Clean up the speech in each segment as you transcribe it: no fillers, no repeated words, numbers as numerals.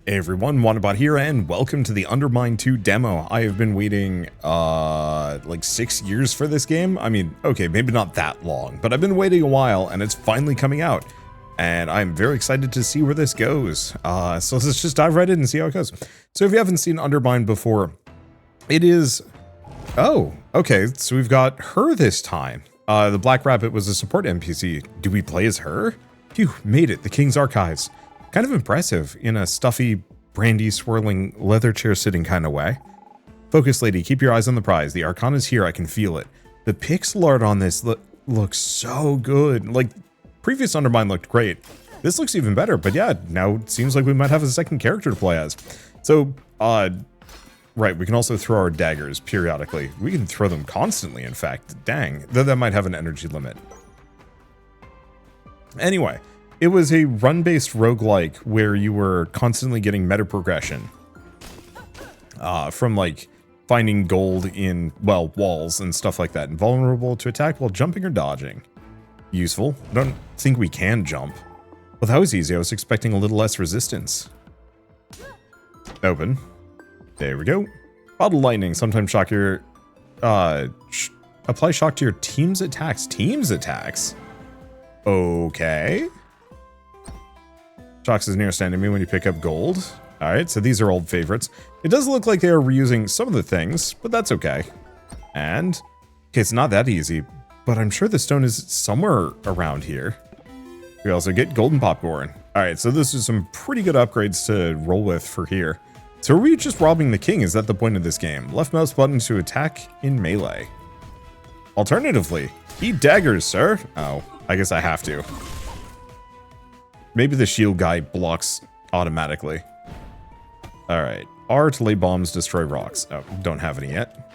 Hey everyone, Wanderbot here, and welcome to the UnderMine 2 demo. I have been waiting, like 6 years for this game. I mean, okay, maybe not that long, but I've been waiting a while, and it's finally coming out. And I'm very excited to see where this goes. So let's just dive right in and see how it goes. So if you haven't seen UnderMine before, it is... Oh, okay, so we've got her this time. The Black Rabbit was a support NPC. Do we play as her? Phew, made it, the King's Archives. Kind of impressive in a stuffy, brandy swirling, leather chair sitting kind of way. Focus, lady, keep your eyes on the prize. The Arcana's here, I can feel it. The pixel art on this looks so good. Like, previous UnderMine looked great. This looks even better, but yeah, now it seems like we might have a second character to play as. So, right, we can also throw our daggers periodically. We can throw them constantly, in fact. Dang, though that might have an energy limit. Anyway. It was a run-based roguelike where you were constantly getting meta progression from like finding gold in, well, walls and stuff like that. Invulnerable to attack while jumping or dodging. Useful. I don't think we can jump. Well, that was easy. I was expecting a little less resistance. Open. There we go. Bottle lightning. Sometimes shock your... apply shock to your team's attacks. Team's attacks? Okay. Shocks is nearest enemy when you pick up gold. Alright, so these are old favorites. It does look like they are reusing some of the things, but that's okay. And, okay, it's not that easy, but I'm sure the stone is somewhere around here. We also get golden popcorn. Alright, so this is some pretty good upgrades to roll with for here. So are we just robbing the king? Is that the point of this game? Left mouse button to attack in melee. Alternatively, eat daggers, sir. Oh, I guess I have to. Maybe the shield guy blocks automatically. Alright. R to lay bombs, destroy rocks. Oh, don't have any yet.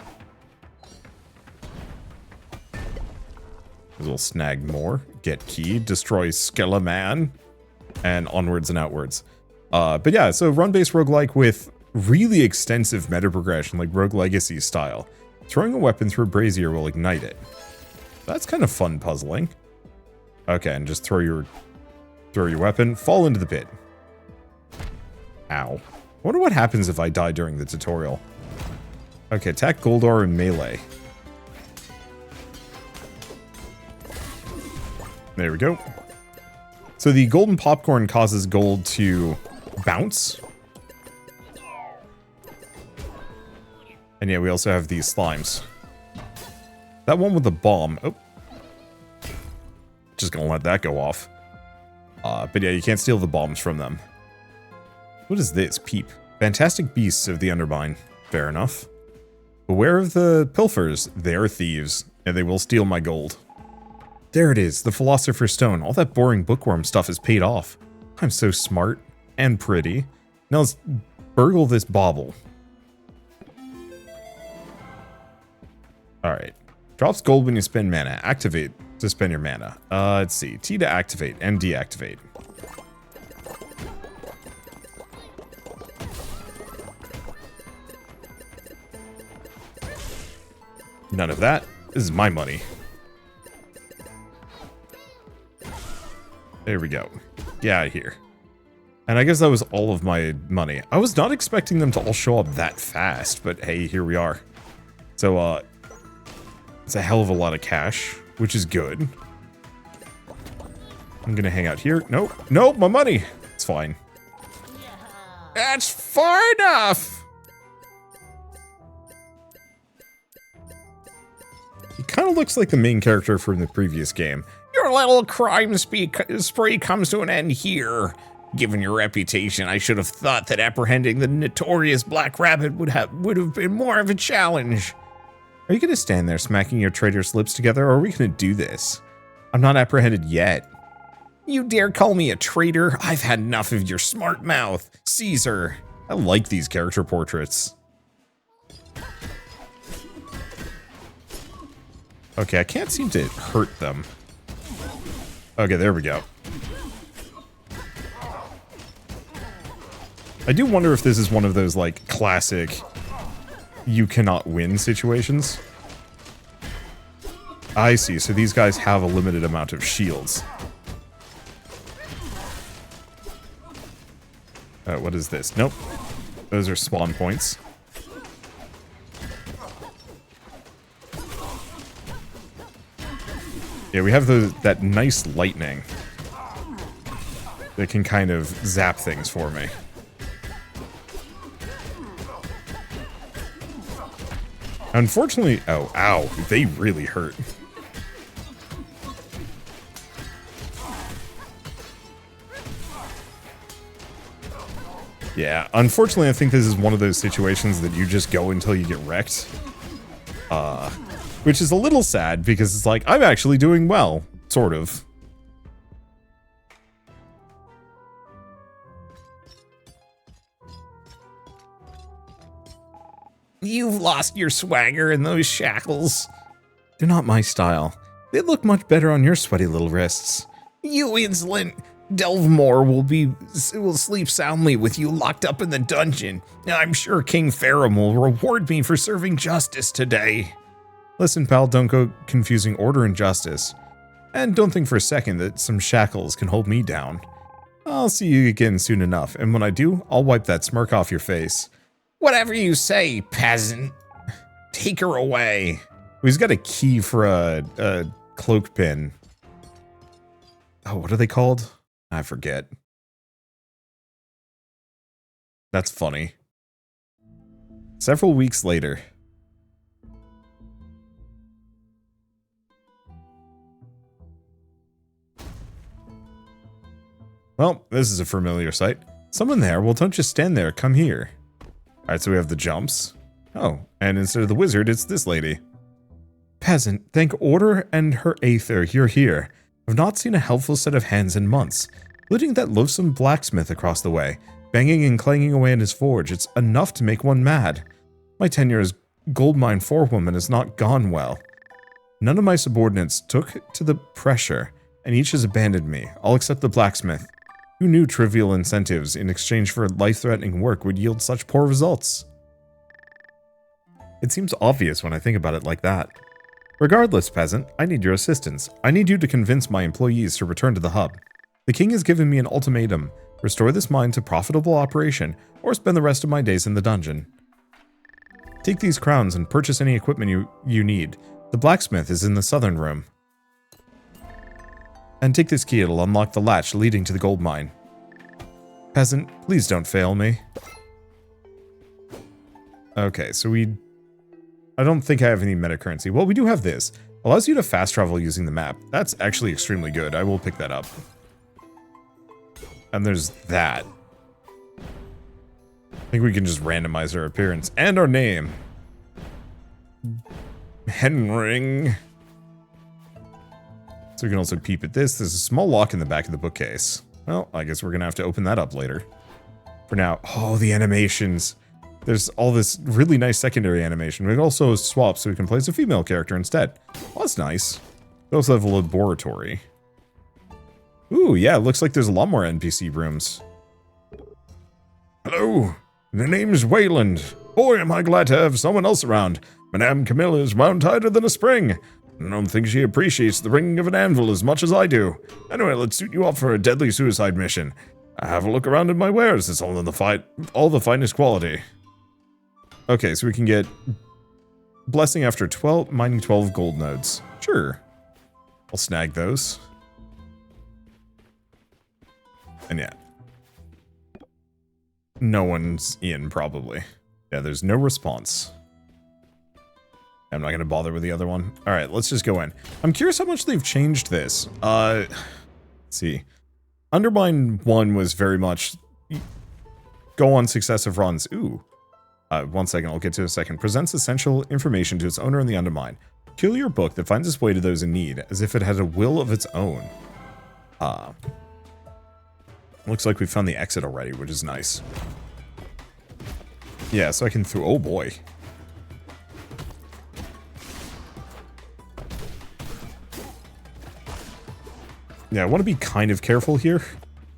We'll snag more. Get key, destroy Skeleman, and onwards and outwards. But yeah, so run-based roguelike with really extensive meta progression, like Rogue Legacy style. Throwing a weapon through a brazier will ignite it. That's kind of fun puzzling. Okay, and just throw your weapon, fall into the pit. Ow. I wonder what happens if I die during the tutorial. Okay, attack Goldar in melee. There we go. So the golden popcorn causes gold to bounce. And yeah, we also have these slimes. That one with the bomb. Oh. Just gonna let that go off. But yeah, you can't steal the bombs from them. What is this? Peep. Fantastic beasts of the UnderMine. Fair enough. Beware of the pilfers. They are thieves, and they will steal my gold. There it is, the Philosopher's Stone. All that boring bookworm stuff is paid off. I'm so smart and pretty. Now let's burgle this bauble. Alright. Drops gold when you spend mana. Activate to spend your mana. Let's see. T to activate and deactivate. None of that. This is my money. There we go. Get out of here. And I guess that was all of my money. I was not expecting them to all show up that fast, but hey, here we are. So, it's a hell of a lot of cash, which is good. I'm gonna hang out here. Nope. Nope, my money. It's fine. That's far enough! He kind of looks like the main character from the previous game. Your little crime spree comes to an end here. Given your reputation, I should have thought that apprehending the notorious Black Rabbit would have been more of a challenge. Are you gonna stand there smacking your traitor's lips together, or are we gonna do this? I'm not apprehended yet. You dare call me a traitor? I've had enough of your smart mouth. Caesar. I like these character portraits. Okay, I can't seem to hurt them. Okay, there we go. I do wonder if this is one of those, like, classic you cannot win situations. I see, so these guys have a limited amount of shields. What is this? Nope. Those are spawn points. Yeah, we have that nice lightning that can kind of zap things for me. Unfortunately, oh, ow, they really hurt. Yeah, unfortunately, I think this is one of those situations that you just go until you get wrecked. Which is a little sad, because it's like, I'm actually doing well, sort of. You've lost your swagger in those shackles. They're not my style. They look much better on your sweaty little wrists. You insolent... Delvemore will sleep soundly with you locked up in the dungeon. I'm sure King Ferrum will reward me for serving justice today. Listen, pal, don't go confusing order and justice. And don't think for a second that some shackles can hold me down. I'll see you again soon enough, and when I do, I'll wipe that smirk off your face. Whatever you say, peasant. Take her away. He's got a key for a cloak pin. Oh, what are they called? I forget. That's funny. Several weeks later. Well, this is a familiar sight. Someone there. Well, don't just stand there. Come here. Alright, so we have the jumps. Oh, and instead of the wizard, it's this lady. Peasant, thank order and her aether, you're here. I've not seen a helpful set of hands in months. Including that loathsome blacksmith across the way. Banging and clanging away in his forge. It's enough to make one mad. My tenure as gold mine forewoman has not gone well. None of my subordinates took to the pressure, and each has abandoned me, all except the blacksmith. Who knew trivial incentives in exchange for life-threatening work would yield such poor results? It seems obvious when I think about it like that. Regardless, peasant, I need your assistance. I need you to convince my employees to return to the hub. The king has given me an ultimatum. Restore this mine to profitable operation, or spend the rest of my days in the dungeon. Take these crowns and purchase any equipment you need. The blacksmith is in the southern room. And take this key, it'll unlock the latch leading to the gold mine. Peasant, please don't fail me. Okay, so I don't think I have any meta currency. Well, we do have this. Allows you to fast travel using the map. That's actually extremely good. I will pick that up. And there's that. I think we can just randomize our appearance and our name. Henring. So we can also peep at this. There's a small lock in the back of the bookcase. Well, I guess we're going to have to open that up later. For now, oh, the animations. There's all this really nice secondary animation. We can also swap so we can place a female character instead. Well, that's nice. We also have a laboratory. Ooh, yeah, it looks like there's a lot more NPC rooms. Hello, the name's Wayland. Boy, am I glad to have someone else around. Madame Camilla is wound tighter than a spring. I don't think she appreciates the ringing of an anvil as much as I do. Anyway, let's suit you up for a deadly suicide mission. Have a look around at my wares. It's all in the finest quality. Okay, so we can get blessing after mining 12 gold nodes. Sure. I'll snag those. And yeah. No one's in, probably. Yeah, there's no response. I'm not going to bother with the other one. Alright, let's just go in. I'm curious how much they've changed this. Let's see. UnderMine 1 was very much go on successive runs. Ooh. 1 second, I'll get to it in a second. Presents essential information to its owner in the UnderMine. Peculiar book that finds its way to those in need, as if it had a will of its own. Looks like we found the exit already, which is nice. Yeah, so I can throw... Oh boy. Yeah, I want to be kind of careful here.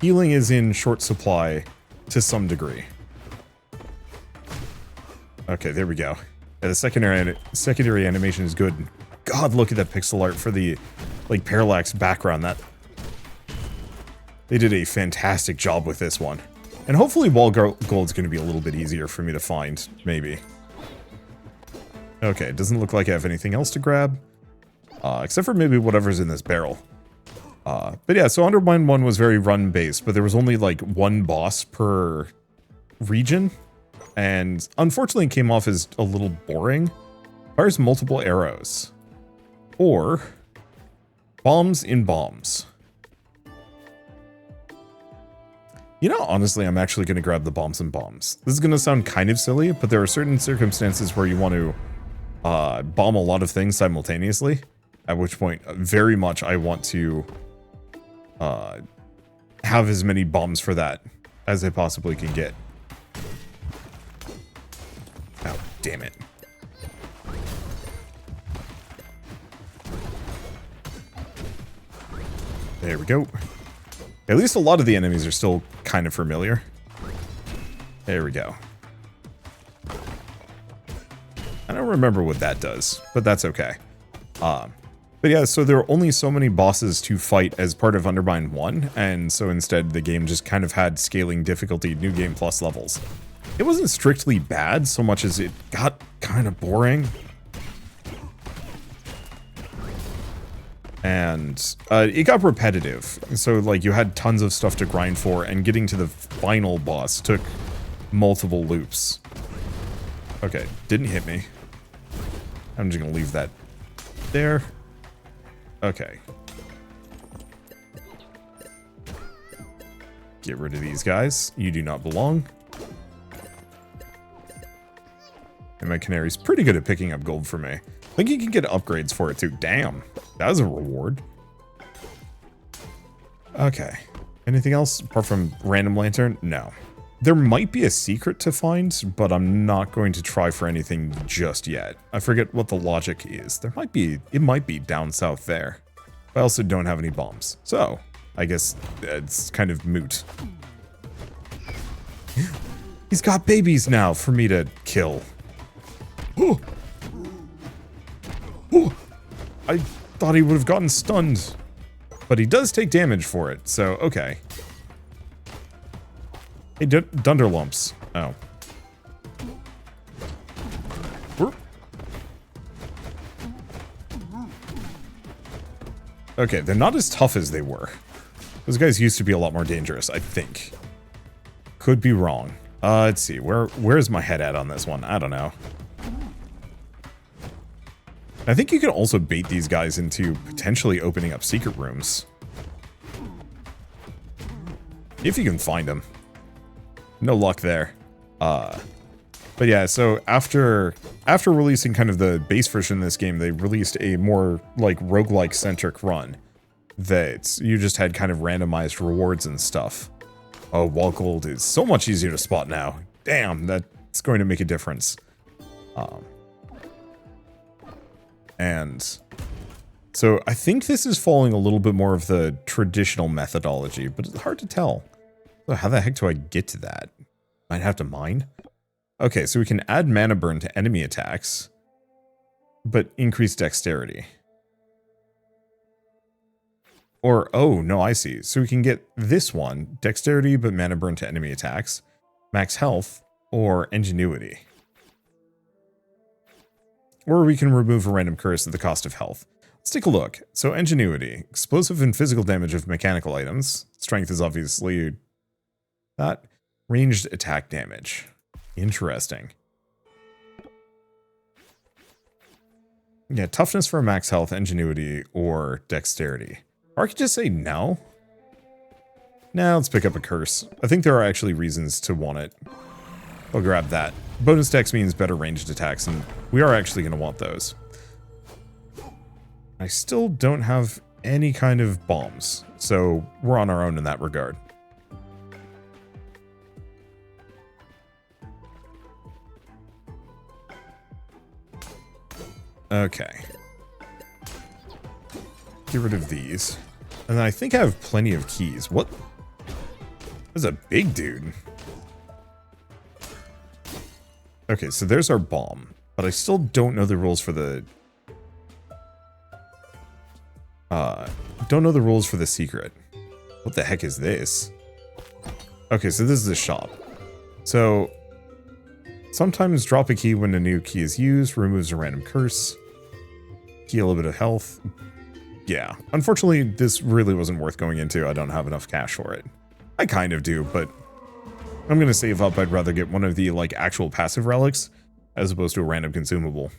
Healing is in short supply to some degree. Okay, there we go. Yeah, the secondary animation is good. God, look at that pixel art for the, like, parallax background. They did a fantastic job with this one. And hopefully wall gold's going to be a little bit easier for me to find, maybe. Okay, it doesn't look like I have anything else to grab. Except for maybe whatever's in this barrel. But yeah, so UnderMine 1 was very run-based, but there was only like one boss per region. And unfortunately it came off as a little boring. Fires multiple arrows. Or bombs in bombs. You know, honestly, I'm actually going to grab the bombs and bombs. This is going to sound kind of silly, but there are certain circumstances where you want to bomb a lot of things simultaneously. At which point, very much I want to have as many bombs for that as I possibly can get. Oh, damn it. There we go. At least a lot of the enemies are still kind of familiar. There we go. I don't remember what that does, but that's okay. But yeah, so there are only so many bosses to fight as part of UnderMine 1, and so instead the game just kind of had scaling difficulty, new game plus levels. It wasn't strictly bad so much as it got kind of boring. And it got repetitive, so like you had tons of stuff to grind for, and getting to the final boss took multiple loops. Okay, didn't hit me. I'm just gonna leave that there. Okay. Get rid of these guys. You do not belong. And my canary's pretty good at picking up gold for me. I think you can get upgrades for it too. Damn. That was a reward. Okay. Anything else apart from random lantern? No. There might be a secret to find, but I'm not going to try for anything just yet. I forget what the logic is. There might be, it might be down south there. I also don't have any bombs. So, I guess it's kind of moot. He's got babies now for me to kill. Oh. Oh. I thought he would have gotten stunned. But he does take damage for it, so okay. Hey, Dunderlumps. Oh. Okay, they're not as tough as they were. Those guys used to be a lot more dangerous, I think. Could be wrong. Let's see. Where's my head at on this one? I don't know. I think you can also bait these guys into potentially opening up secret rooms. If you can find them. No luck there. But yeah, so after releasing kind of the base version of this game, they released a more like roguelike centric run that you just had kind of randomized rewards and stuff. Oh, wall gold is so much easier to spot now. Damn, that's going to make a difference. And so I think this is following a little bit more of the traditional methodology, but it's hard to tell. So how the heck do I get to that? Might have to mine. Okay, so we can add mana burn to enemy attacks, but increase dexterity. Or, oh, no, I see. So we can get this one, dexterity, but mana burn to enemy attacks, max health, or ingenuity. Or we can remove a random curse at the cost of health. Let's take a look. So ingenuity, explosive and physical damage of mechanical items. Strength is obviously that. Ranged attack damage. Interesting. Yeah, toughness for max health, ingenuity, or dexterity. Or I could just say no. Now let's pick up a curse. I think there are actually reasons to want it. I'll grab that. Bonus dex means better ranged attacks, and we are actually going to want those. I still don't have any kind of bombs, so we're on our own in that regard. Okay. Get rid of these. And then I think I have plenty of keys. What? That's a big dude. Okay, so there's our bomb. But I still don't know the rules for the... don't know the rules for the secret. What the heck is this? Okay, so this is a shop. So sometimes drop a key when a new key is used, removes a random curse, heal a bit of health. Yeah, unfortunately, this really wasn't worth going into. I don't have enough cash for it. I kind of do, but I'm going to save up. I'd rather get one of the, like, actual passive relics as opposed to a random consumable.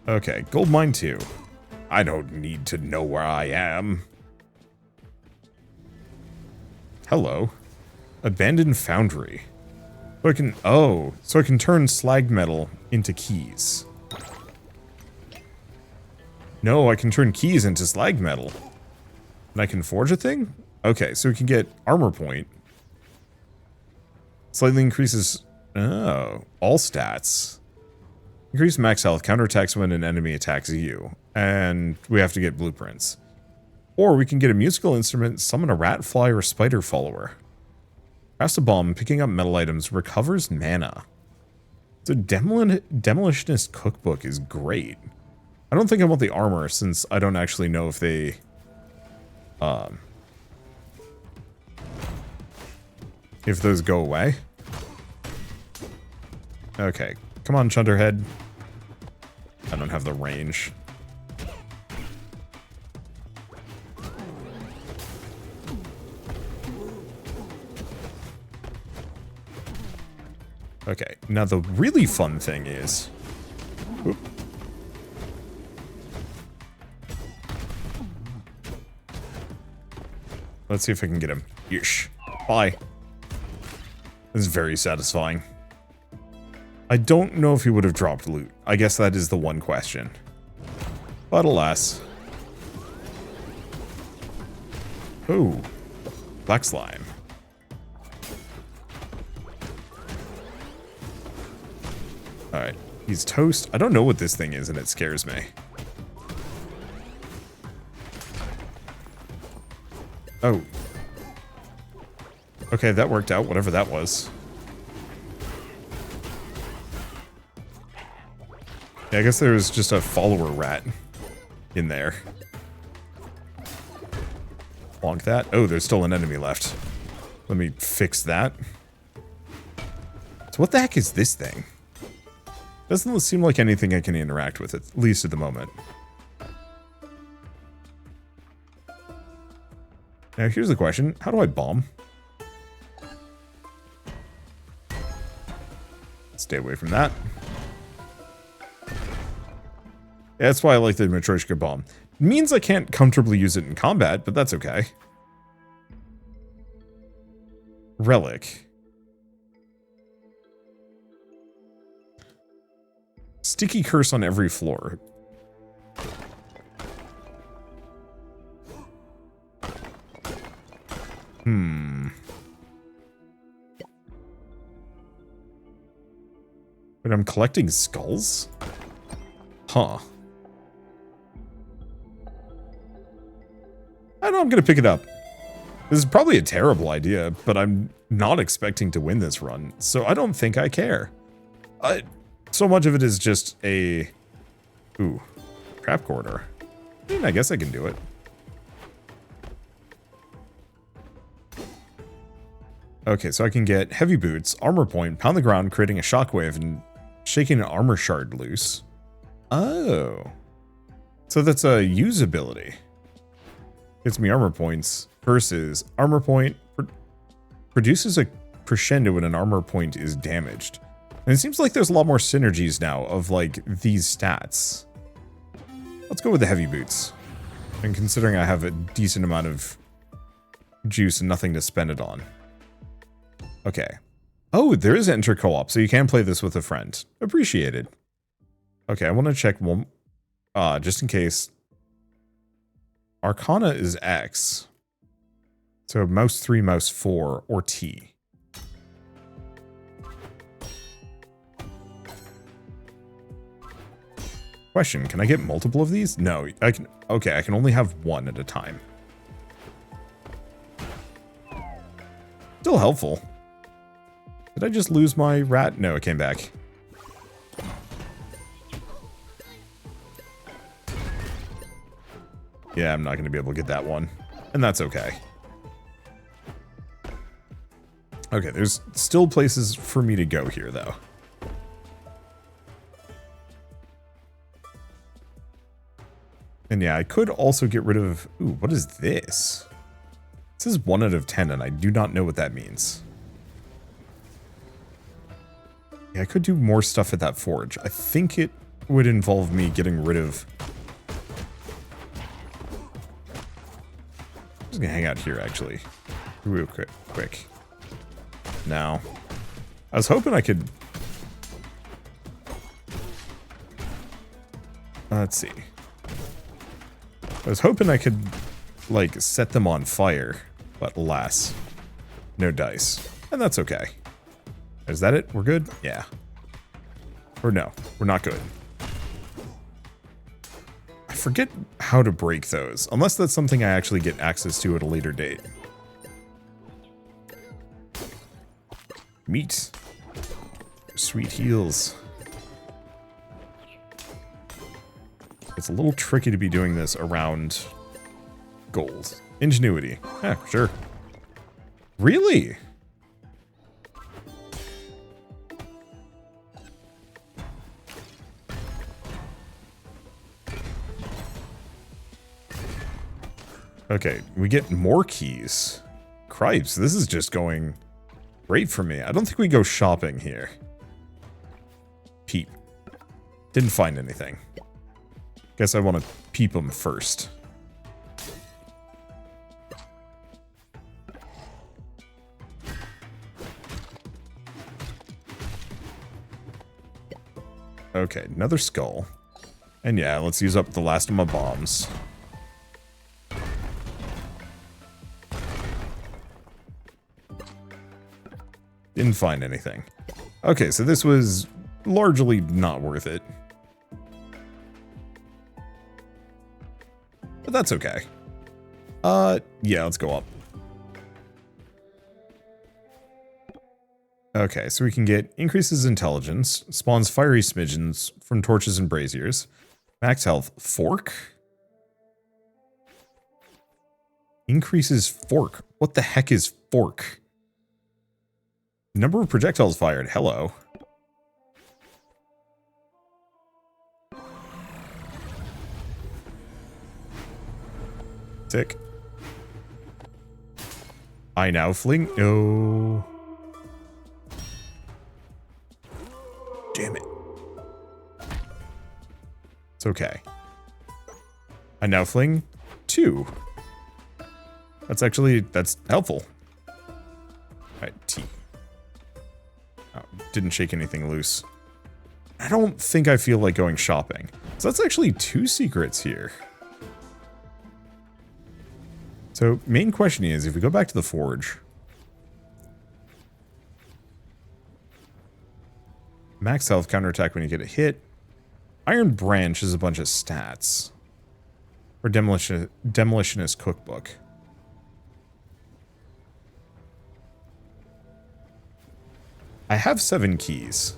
Okay, gold mine 2. I don't need to know where I am. Hello. Abandoned foundry. So I can turn slag metal into keys. No, I can turn keys into slag metal. And I can forge a thing? Okay, so we can get armor point. Slightly increases... Oh, all stats. Increase max health, counterattacks when an enemy attacks you. And we have to get blueprints. Or we can get a musical instrument, summon a rat, fly, or spider follower. Cast a bomb, picking up metal items, recovers mana. So Demolitionist Cookbook is great. I don't think I want the armor, since I don't actually know if they... if those go away. Okay, come on, Chunderhead. I don't have the range. Okay, now the really fun thing is... Oop. Let's see if I can get him. Yeesh. Bye. This is very satisfying. I don't know if he would have dropped loot. I guess that is the one question. But alas. Ooh. Black slime. Alright. He's toast. I don't know what this thing is and it scares me. Oh. Okay, that worked out, whatever that was. Yeah, I guess there was just a follower rat in there. Bonk that. Oh, there's still an enemy left. Let me fix that. So what the heck is this thing? Doesn't seem like anything I can interact with, at least at the moment. Now, here's the question. How do I bomb? Stay away from that. Yeah, that's why I like the Matryoshka bomb. It means I can't comfortably use it in combat, but that's okay. Relic. Sticky curse on every floor. But I'm collecting skulls? Huh. I don't know, I'm gonna pick it up. This is probably a terrible idea, but I'm not expecting to win this run, so I don't think I care. So much of it is just a... Ooh. Trap corridor. I mean, I guess I can do it. Okay, so I can get heavy boots, armor point, pound the ground, creating a shockwave, and shaking an armor shard loose. Oh. So that's a usability. Gets me armor points versus armor point produces a crescendo when an armor point is damaged. And it seems like there's a lot more synergies now of like these stats. Let's go with the heavy boots. And considering I have a decent amount of juice and nothing to spend it on. Okay. Oh, there is enter co-op, so you can play this with a friend. Appreciated. Okay, I want to check one, just in case. Arcana is X. So mouse 3, mouse 4, or T. Question, can I get multiple of these? No, I can. Okay, I can only have one at a time. Still helpful. Did I just lose my rat? No, it came back. Yeah, I'm not going to be able to get that one. And that's okay. Okay, there's still places for me to go here, though. And yeah, I could also get rid of... Ooh, what is this? This is 1 out of 10, and I do not know what that means. Yeah, I could do more stuff at that forge. I think it would involve me getting rid of... I'm just gonna hang out here, actually. Real quick. Now, I was hoping I could... Let's see. I was hoping I could, like, set them on fire, but alas, no dice. And that's okay. Is that it? We're good? Yeah. Or no, we're not good. I forget how to break those, unless that's something I actually get access to at a later date. Meat. Sweet heals. It's a little tricky to be doing this around gold. Ingenuity. Yeah, sure. Really? Okay, we get more keys. Cripes, this is just going great for me. I don't think we go shopping here. Peep. Didn't find anything. Guess I want to peep them first. Okay, another skull. And yeah, let's use up the last of my bombs. Didn't find anything. Okay, so this was largely not worth it. But that's okay. Yeah, let's go up. Okay, so we can get increases intelligence, spawns fiery smidgens from torches and braziers, max health, fork, increases fork. What the heck is fork? Number of projectiles fired. Hello. Sick. I now fling. No. Damn it. It's okay. I now fling 2. That's helpful. Alright, T. Oh, didn't shake anything loose. I don't think I feel like going shopping. So that's actually 2 secrets here. So, main question is, if we go back to the forge... Max health, counterattack when you get a hit. Iron Branch is a bunch of stats. Or Demolitionist Cookbook. I have 7 keys.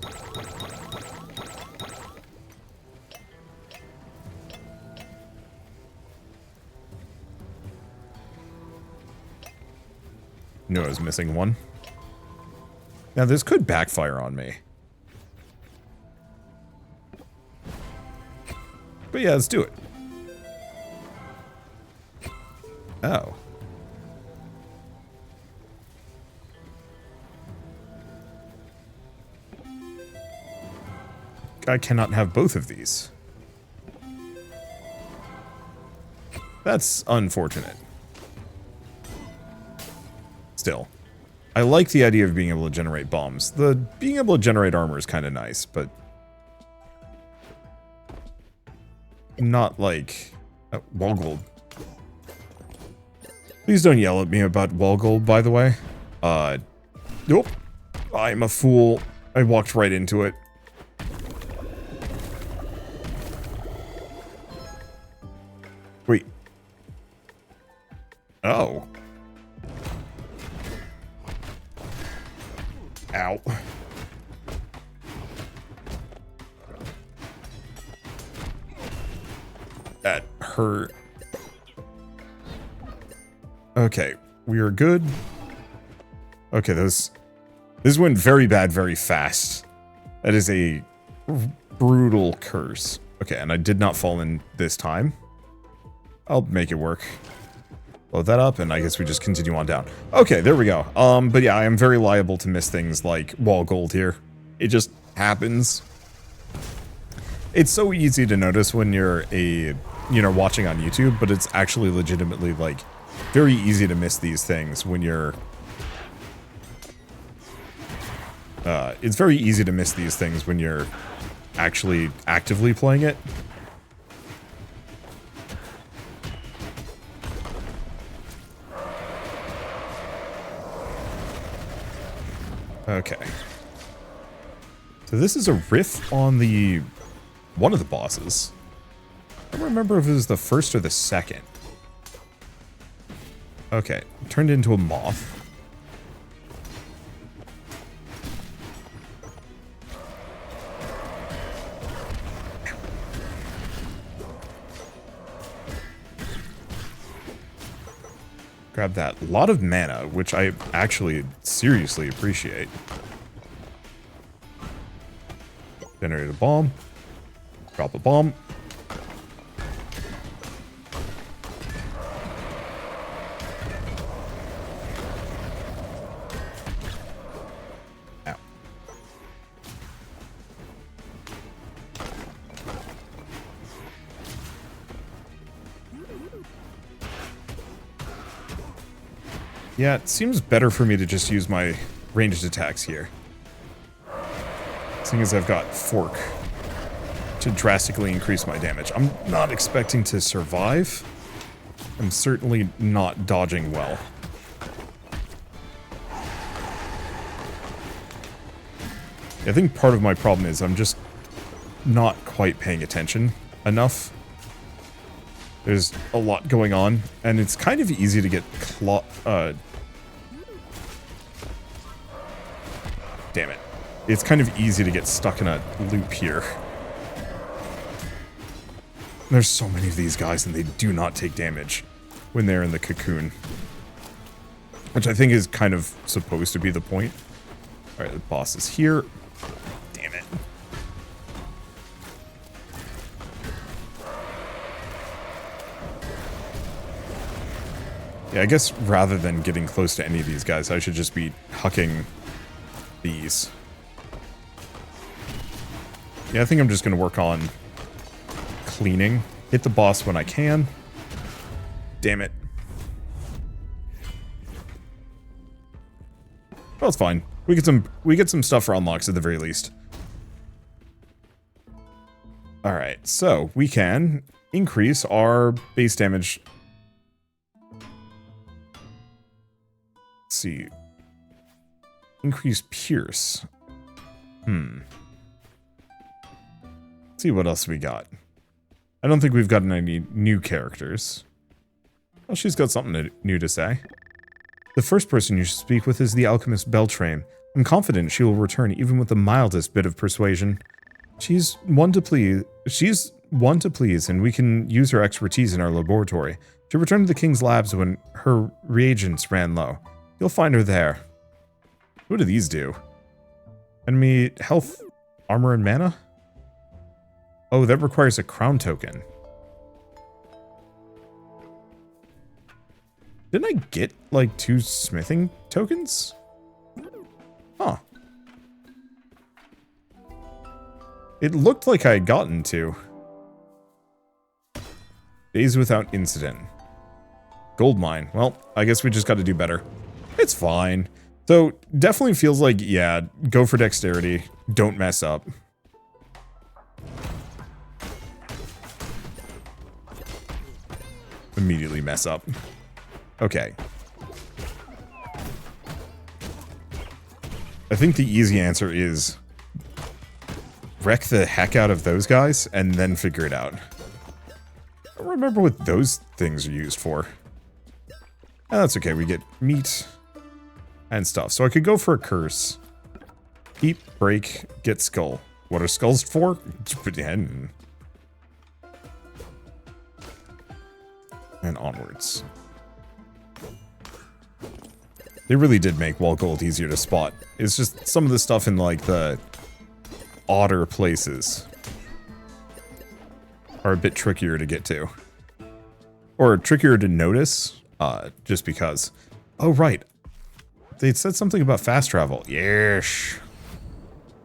No, I was missing 1. Now, this could backfire on me. But yeah, let's do it. Oh. I cannot have both of these. That's unfortunate. Still. I like the idea of being able to generate bombs. Being able to generate armor is kind of nice, but... not like... wall gold. Please don't yell at me about wall gold, by the way. Nope. I'm a fool. I walked right into it. Wait. Oh. Ow. That hurt. Okay, we are good. Okay, those This went very bad very fast. That is a brutal curse. Okay, and I did not fall in this time. I'll make it work. Load that up, and I guess we just continue on down. Okay, there we go. But yeah, I am very liable to miss things like wall gold here. It just happens. It's so easy to notice when you're watching on YouTube, but it's actually legitimately, like, very easy to miss these things when you're... it's very easy to miss these things when you're actually actively playing it. Okay. So this is a riff on one of the bosses. I don't remember if it was the first or the second. Okay, turned into a moth. Grab that. A lot of mana, which I actually seriously appreciate. Generate a bomb. Drop a bomb. Ow. Yeah, it seems better for me to just use my ranged attacks here. Seeing as I've got Fork to drastically increase my damage. I'm not expecting to survive. I'm certainly not dodging well. I think part of my problem is I'm just not quite paying attention enough. There's a lot going on, and it's kind of easy to get damn it. It's kind of easy to get stuck in a loop here. There's so many of these guys, and they do not take damage when they're in the cocoon. Which I think is kind of supposed to be the point. Alright, the boss is here. Damn it. Yeah, I guess rather than getting close to any of these guys, I should just be hucking these. Yeah, I think I'm just going to work on cleaning. Hit the boss when I can. Damn it. Well, it's fine. We get some stuff for unlocks at the very least. Alright, so we can increase our base damage. Let's see. Increase Pierce. Let's see what else we got. I don't think we've gotten any new characters. Well, she's got something new to say. The first person you should speak with is the alchemist Beltrame. I'm confident she will return even with the mildest bit of persuasion. She's one to please, and we can use her expertise in our laboratory. She returned to the King's labs when her reagents ran low. You'll find her there. What do these do? Enemy health, armor, and mana? Oh, that requires a crown token. Didn't I get, like, 2 smithing tokens? Huh. It looked like I had gotten 2. Days without incident. Gold mine. Well, I guess we just gotta do better. It's fine. So, definitely feels like, yeah, go for dexterity. Don't mess up. Immediately mess up. Okay. I think the easy answer is wreck the heck out of those guys and then figure it out. I don't remember what those things are used for. And that's okay, we get meat and stuff. So I could go for a curse. Keep, break, get skull. What are skulls for? And onwards. They really did make wall gold easier to spot. It's just some of the stuff in like the odder places are a bit trickier to get to. Or trickier to notice, just because. Oh, right. They said something about fast travel. Yes.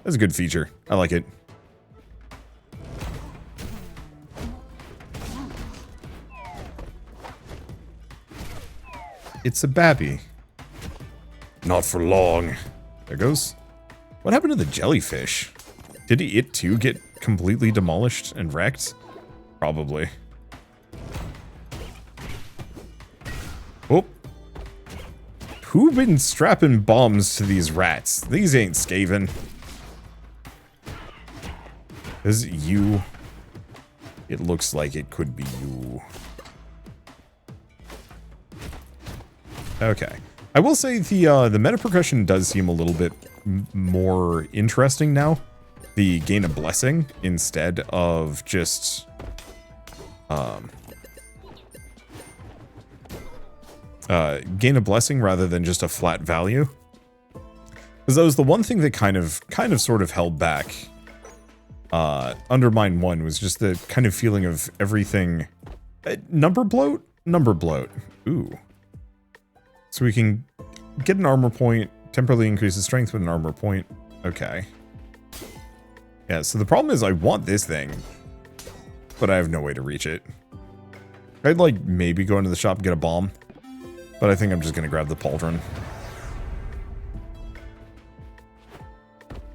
That's a good feature. I like it. It's a babby. Not for long. There goes. What happened to the jellyfish? Did it too get completely demolished and wrecked? Probably. Oh. Who been strapping bombs to these rats? These ain't Skaven. Is it you? It looks like it could be you. Okay. I will say the meta progression does seem a little bit more interesting now. The gain a blessing instead of just gain a blessing rather than just a flat value. Because that was the one thing that kind of sort of held back UnderMine 1 was just the kind of feeling of everything. Number bloat? Number bloat. Ooh. So we can get an armor point, temporarily increases strength with an armor point. Okay. Yeah, so the problem is I want this thing, but I have no way to reach it. I'd like maybe go into the shop and get a bomb, but I think I'm just gonna grab the pauldron.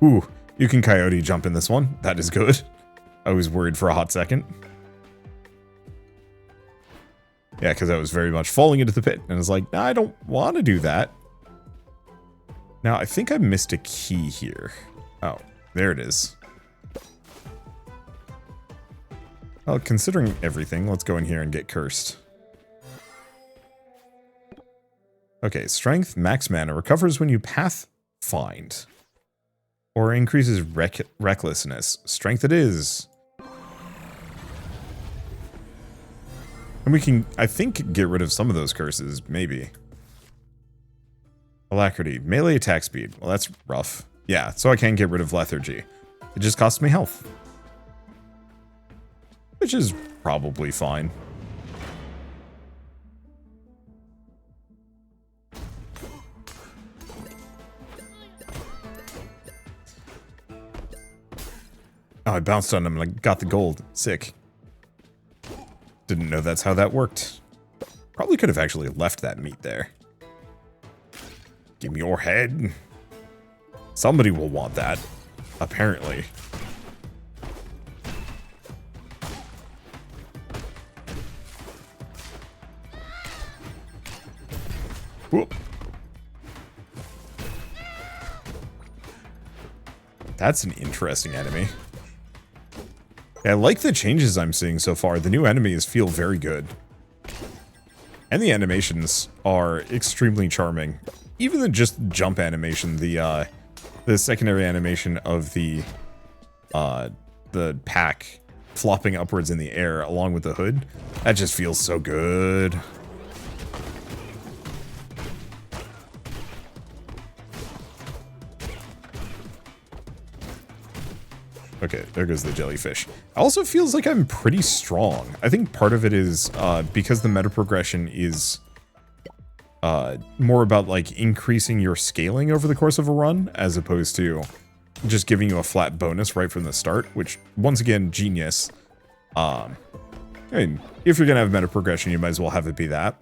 Ooh, you can coyote jump in this one. That is good. I was worried for a hot second. Yeah, because I was very much falling into the pit, and I was like, nah, I don't want to do that. Now, I think I missed a key here. Oh, there it is. Well, considering everything, let's go in here and get cursed. Okay, strength, max mana, recovers when you path find. Or increases recklessness. Strength it is. And we can, I think, get rid of some of those curses, maybe. Alacrity, melee attack speed. Well, that's rough. Yeah, so I can get rid of lethargy. It just costs me health. Which is probably fine. Oh, I bounced on him and I got the gold. Sick. Didn't know that's how that worked. Probably could have actually left that meat there. Give me your head. Somebody will want that. Apparently. Whoop. That's an interesting enemy. Yeah, I like the changes I'm seeing so far. The new enemies feel very good. And the animations are extremely charming. Even the just jump animation, the secondary animation of the pack flopping upwards in the air along with the hood, that just feels so good. Okay, there goes the jellyfish. Also feels like I'm pretty strong. I think part of it is because the meta progression is more about like increasing your scaling over the course of a run as opposed to just giving you a flat bonus right from the start, which once again, genius. I mean, if you're gonna have meta progression, you might as well have it be that.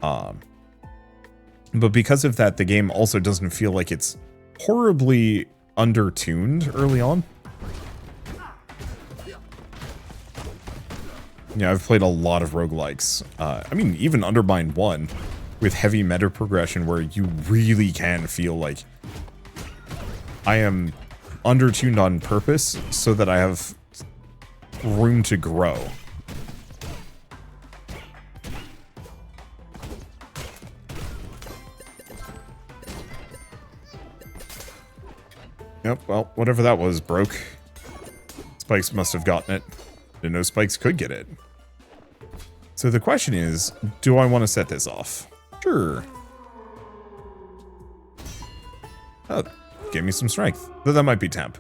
But because of that, the game also doesn't feel like it's horribly undertuned early on. Yeah, I've played a lot of roguelikes. I mean, even UnderMine 1 with heavy meta progression where you really can feel like I am undertuned on purpose so that I have room to grow. Yep, well, whatever that was broke. Spikes must have gotten it. Didn't know spikes could get it. So the question is, do I want to set this off? Sure. gave me some strength. Though that might be temp.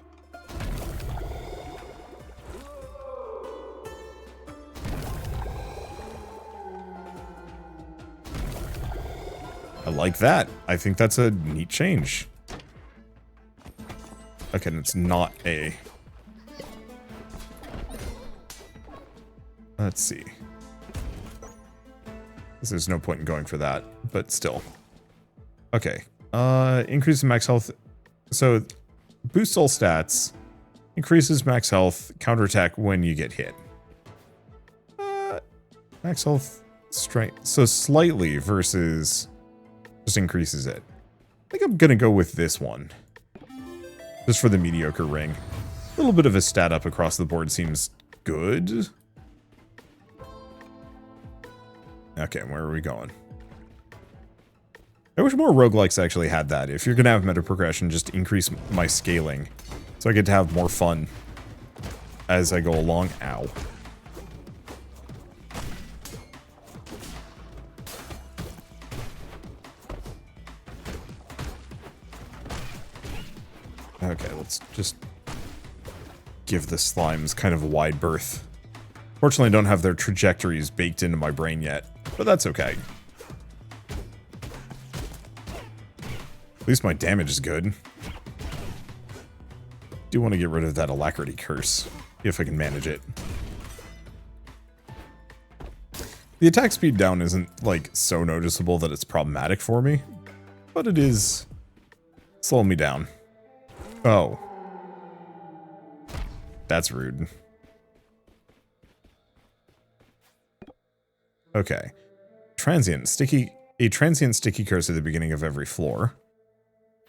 I like that. I think that's a neat change. Okay, and it's not A. Let's see. There's no point in going for that, but still. Okay. Increases max health. So, boosts all stats. Increases max health. Counterattack when you get hit. Max health strength. So, slightly versus just increases it. I think I'm going to go with this one. Just for the mediocre ring. A little bit of a stat up across the board seems good. Okay, where are we going? I wish more roguelikes actually had that. If you're going to have meta progression, just increase my scaling. So I get to have more fun as I go along. Ow. Okay, let's just give the slimes kind of a wide berth. Fortunately, I don't have their trajectories baked into my brain yet, but that's okay. At least my damage is good. Do want to get rid of that alacrity curse, if I can manage it. The attack speed down isn't, like, so noticeable that it's problematic for me, but it is slowing me down. Oh. That's rude. Okay. Transient sticky curse at the beginning of every floor.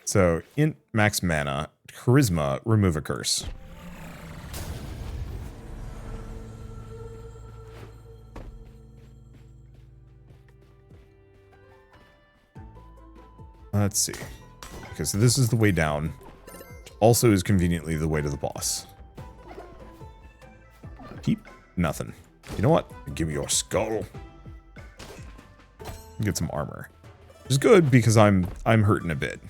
So, int max mana, charisma, remove a curse. Let's see. Okay, so this is the way down. Also is conveniently the way to the boss. Keep nothing. You know what? Give me your skull. Get some armor. Which is good because I'm hurting a bit.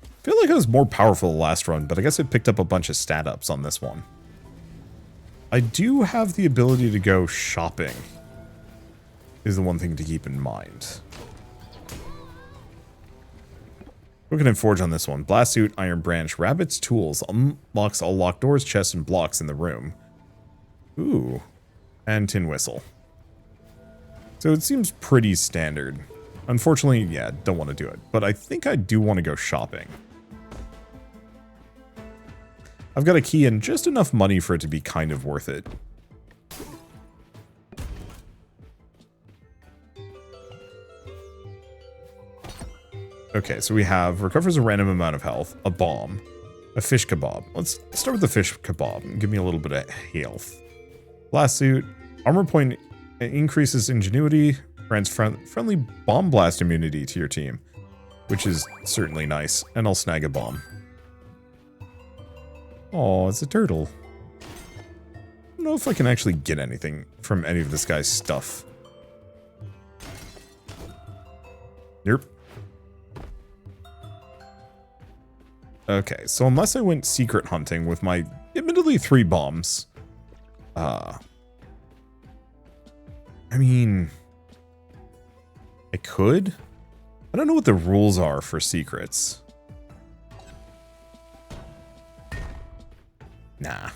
I feel like I was more powerful the last run, but I guess I picked up a bunch of stat ups on this one. I do have the ability to go shopping. Is the one thing to keep in mind. What can I forge on this one? Blast suit, iron branch, rabbit's tools, unlocks all locked doors, chests, and blocks in the room. Ooh. And tin whistle. So it seems pretty standard. Unfortunately, yeah, don't want to do it. But I think I do want to go shopping. I've got a key and just enough money for it to be kind of worth it. Okay, so we have recovers a random amount of health, a bomb, a fish kebab. Let's start with the fish kebab and give me a little bit of health. Blast suit, armor point increases ingenuity, grants friendly bomb blast immunity to your team, which is certainly nice. And I'll snag a bomb. Oh, it's a turtle. I don't know if I can actually get anything from any of this guy's stuff. Yep. Okay, so unless I went secret hunting with my admittedly 3 bombs, I mean, I could. I don't know what the rules are for secrets. Nah.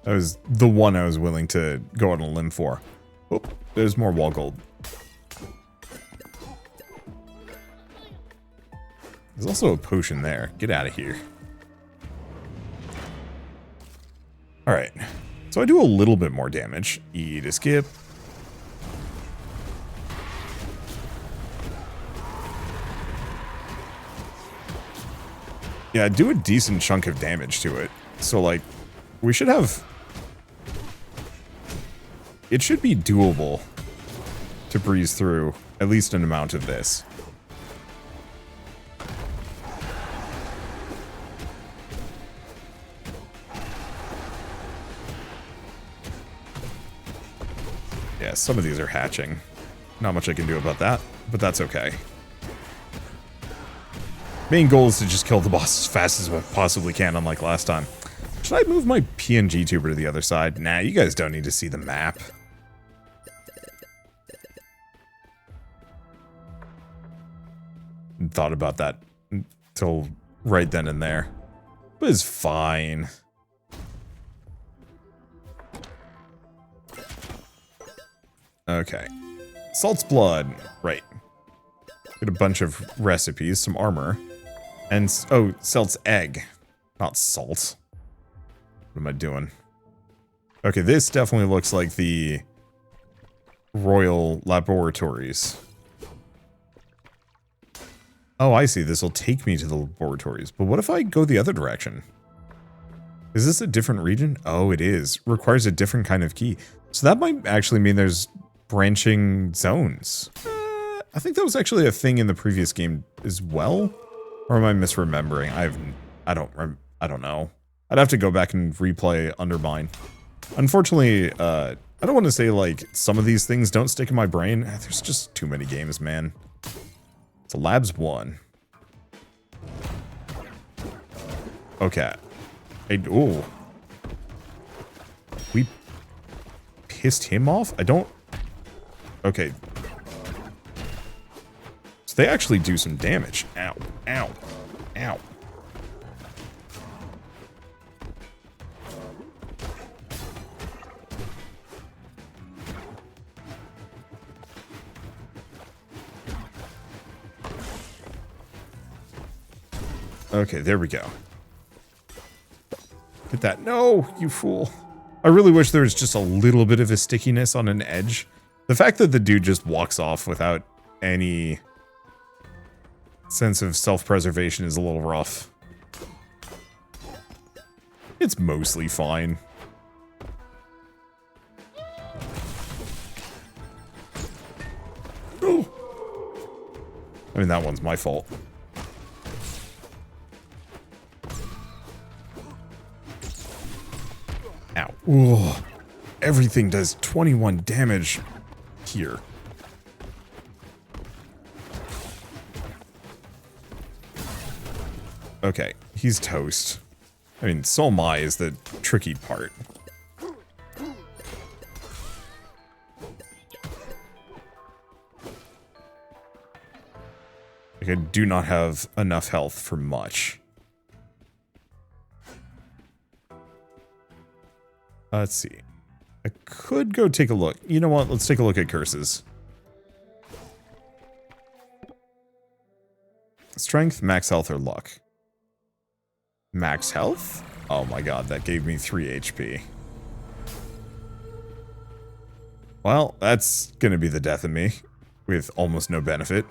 That was the one I was willing to go on a limb for. Oh, there's more wall gold. There's also a potion there. Get out of here. Alright. So I do a little bit more damage. E to skip. Yeah, I do a decent chunk of damage to it. So, like, we should have... It should be doable to breeze through at least an amount of this. Yeah, some of these are hatching. Not much I can do about that, but that's okay. Main goal is to just kill the boss as fast as I possibly can, unlike last time. Should I move my PNG tuber to the other side? Nah, you guys don't need to see the map. Thought about that until right then and there. But it's fine. Okay. Salt's blood. Right. Get a bunch of recipes, some armor. And, oh, Salt's egg. Not salt. What am I doing? Okay, this definitely looks like the Royal Laboratories. Oh, I see. This will take me to the laboratories. But what if I go the other direction? Is this a different region? Oh, it is. Requires a different kind of key. So that might actually mean there's branching zones. I think that was actually a thing in the previous game as well. Or am I misremembering? I don't know. I'd have to go back and replay UnderMine. Unfortunately, I don't want to say like some of these things don't stick in my brain. There's just too many games, man. So Labs 1. Okay. Oh. We pissed him off? I don't... Okay. So they actually do some damage. Ow. Ow. Ow. Okay, there we go. Get that. No, you fool. I really wish there was just a little bit of a stickiness on an edge. The fact that the dude just walks off without any sense of self-preservation is a little rough. It's mostly fine. Oh. I mean, that one's my fault. Ow. Ooh. Everything does 21 damage here. Okay, he's toast. I mean, so am I is the tricky part. Like, I do not have enough health for much. Let's see. I could go take a look. You know what? Let's take a look at curses. Strength, max health, or luck. Max health? Oh my god, that gave me 3 HP. Well, that's gonna be the death of me, with almost no benefit.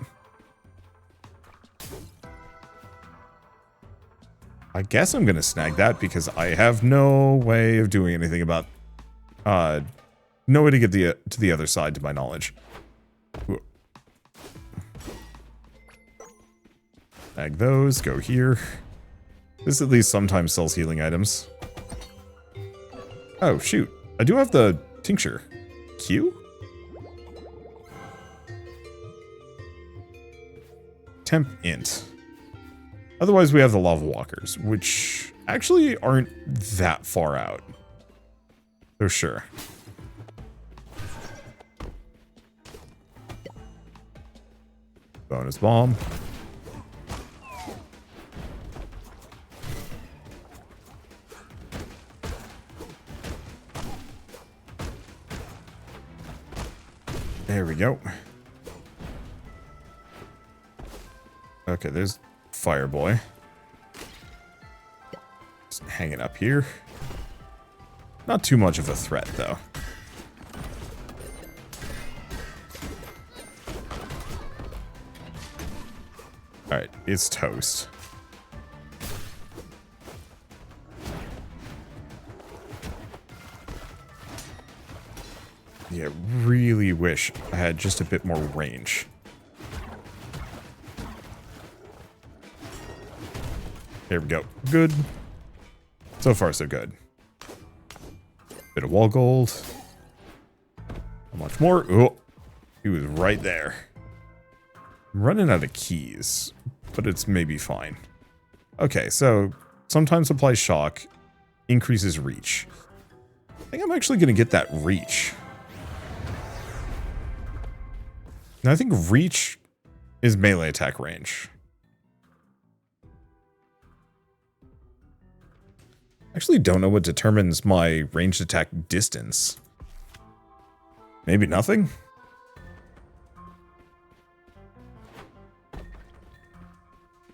I guess I'm gonna snag that because I have no way of doing anything about, no way to get to the other side to my knowledge. Ooh. Snag those, go here. This at least sometimes sells healing items. Oh, shoot. I do have the tincture. Q? Temp int. Otherwise, we have the lava walkers, which actually aren't that far out. So sure. Bonus bomb. There we go. Okay, there's Fireboy. Just hanging up here. Not too much of a threat, though. Alright, it's toast. Yeah, really wish I had just a bit more range. There we go. Good. So far, so good. Bit of wall gold. How much more? Oh, he was right there. I'm running out of keys, but it's maybe fine. Okay, so sometimes applies shock, increases reach. I think I'm actually going to get that reach. Now, I think reach is melee attack range. I actually don't know what determines my ranged attack distance. Maybe nothing?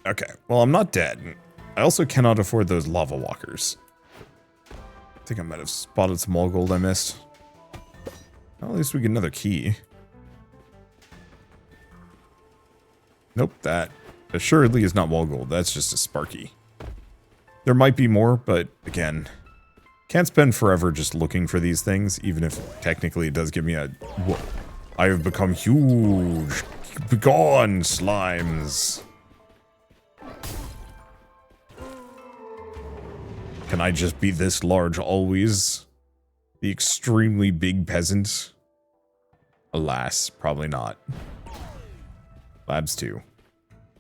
Okay, well, I'm not dead. I also cannot afford those lava walkers. I think I might have spotted some wall gold I missed. Well, at least we get another key. Nope, that assuredly is not wall gold. That's just a sparky. There might be more, but again, can't spend forever just looking for these things, even if technically it does give me a... Whoa, I have become huge. Begone, slimes. Can I just be this large always? The extremely big peasant? Alas, probably not. Labs 2.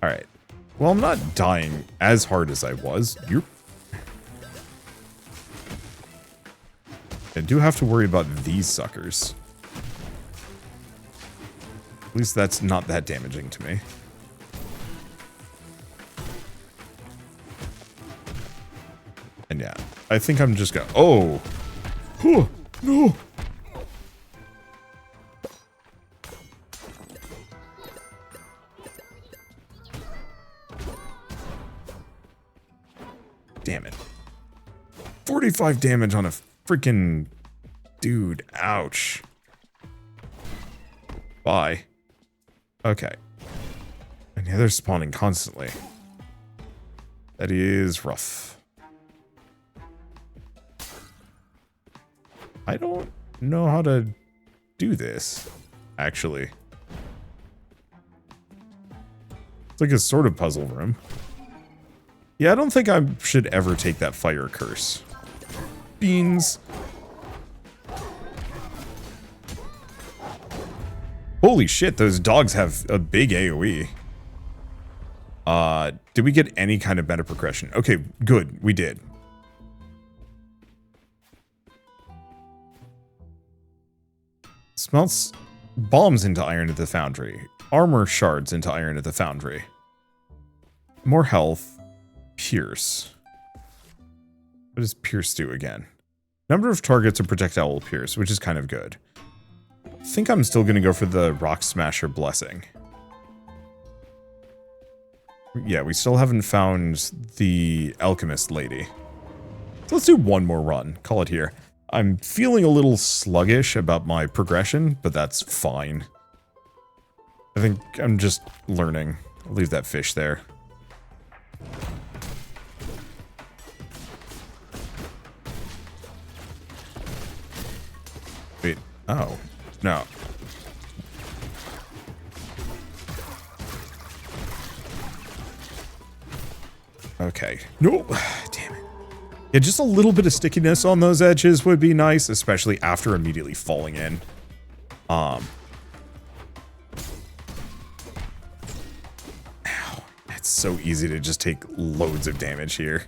Alright. Well, I'm not dying as hard as I was. I do have to worry about these suckers. At least that's not that damaging to me. And yeah, I think I'm just gonna... Oh! Oh! No! Damn it. 45 damage on a freaking dude. Ouch. Bye. Okay. And yeah, they're spawning constantly. That is rough. I don't know how to do this, actually. It's like a sort of puzzle room. Yeah, I don't think I should ever take that fire curse. Beans. Holy shit, those dogs have a big AoE. Did we get any kind of meta progression? Okay, good, we did. Smelts bombs into iron at the foundry. Armor shards into iron at the foundry. More health. Pierce. What does Pierce do again? Number of targets a projectile will pierce, which is kind of good. I think I'm still going to go for the Rock Smasher Blessing. Yeah, we still haven't found the Alchemist Lady. So let's do one more run. Call it here. I'm feeling a little sluggish about my progression, but that's fine. I think I'm just learning. I'll leave that fish there. Wait. Oh. No. Okay. No. Damn it. Yeah, just a little bit of stickiness on those edges would be nice, especially after immediately falling in. Ow. It's so easy to just take loads of damage here.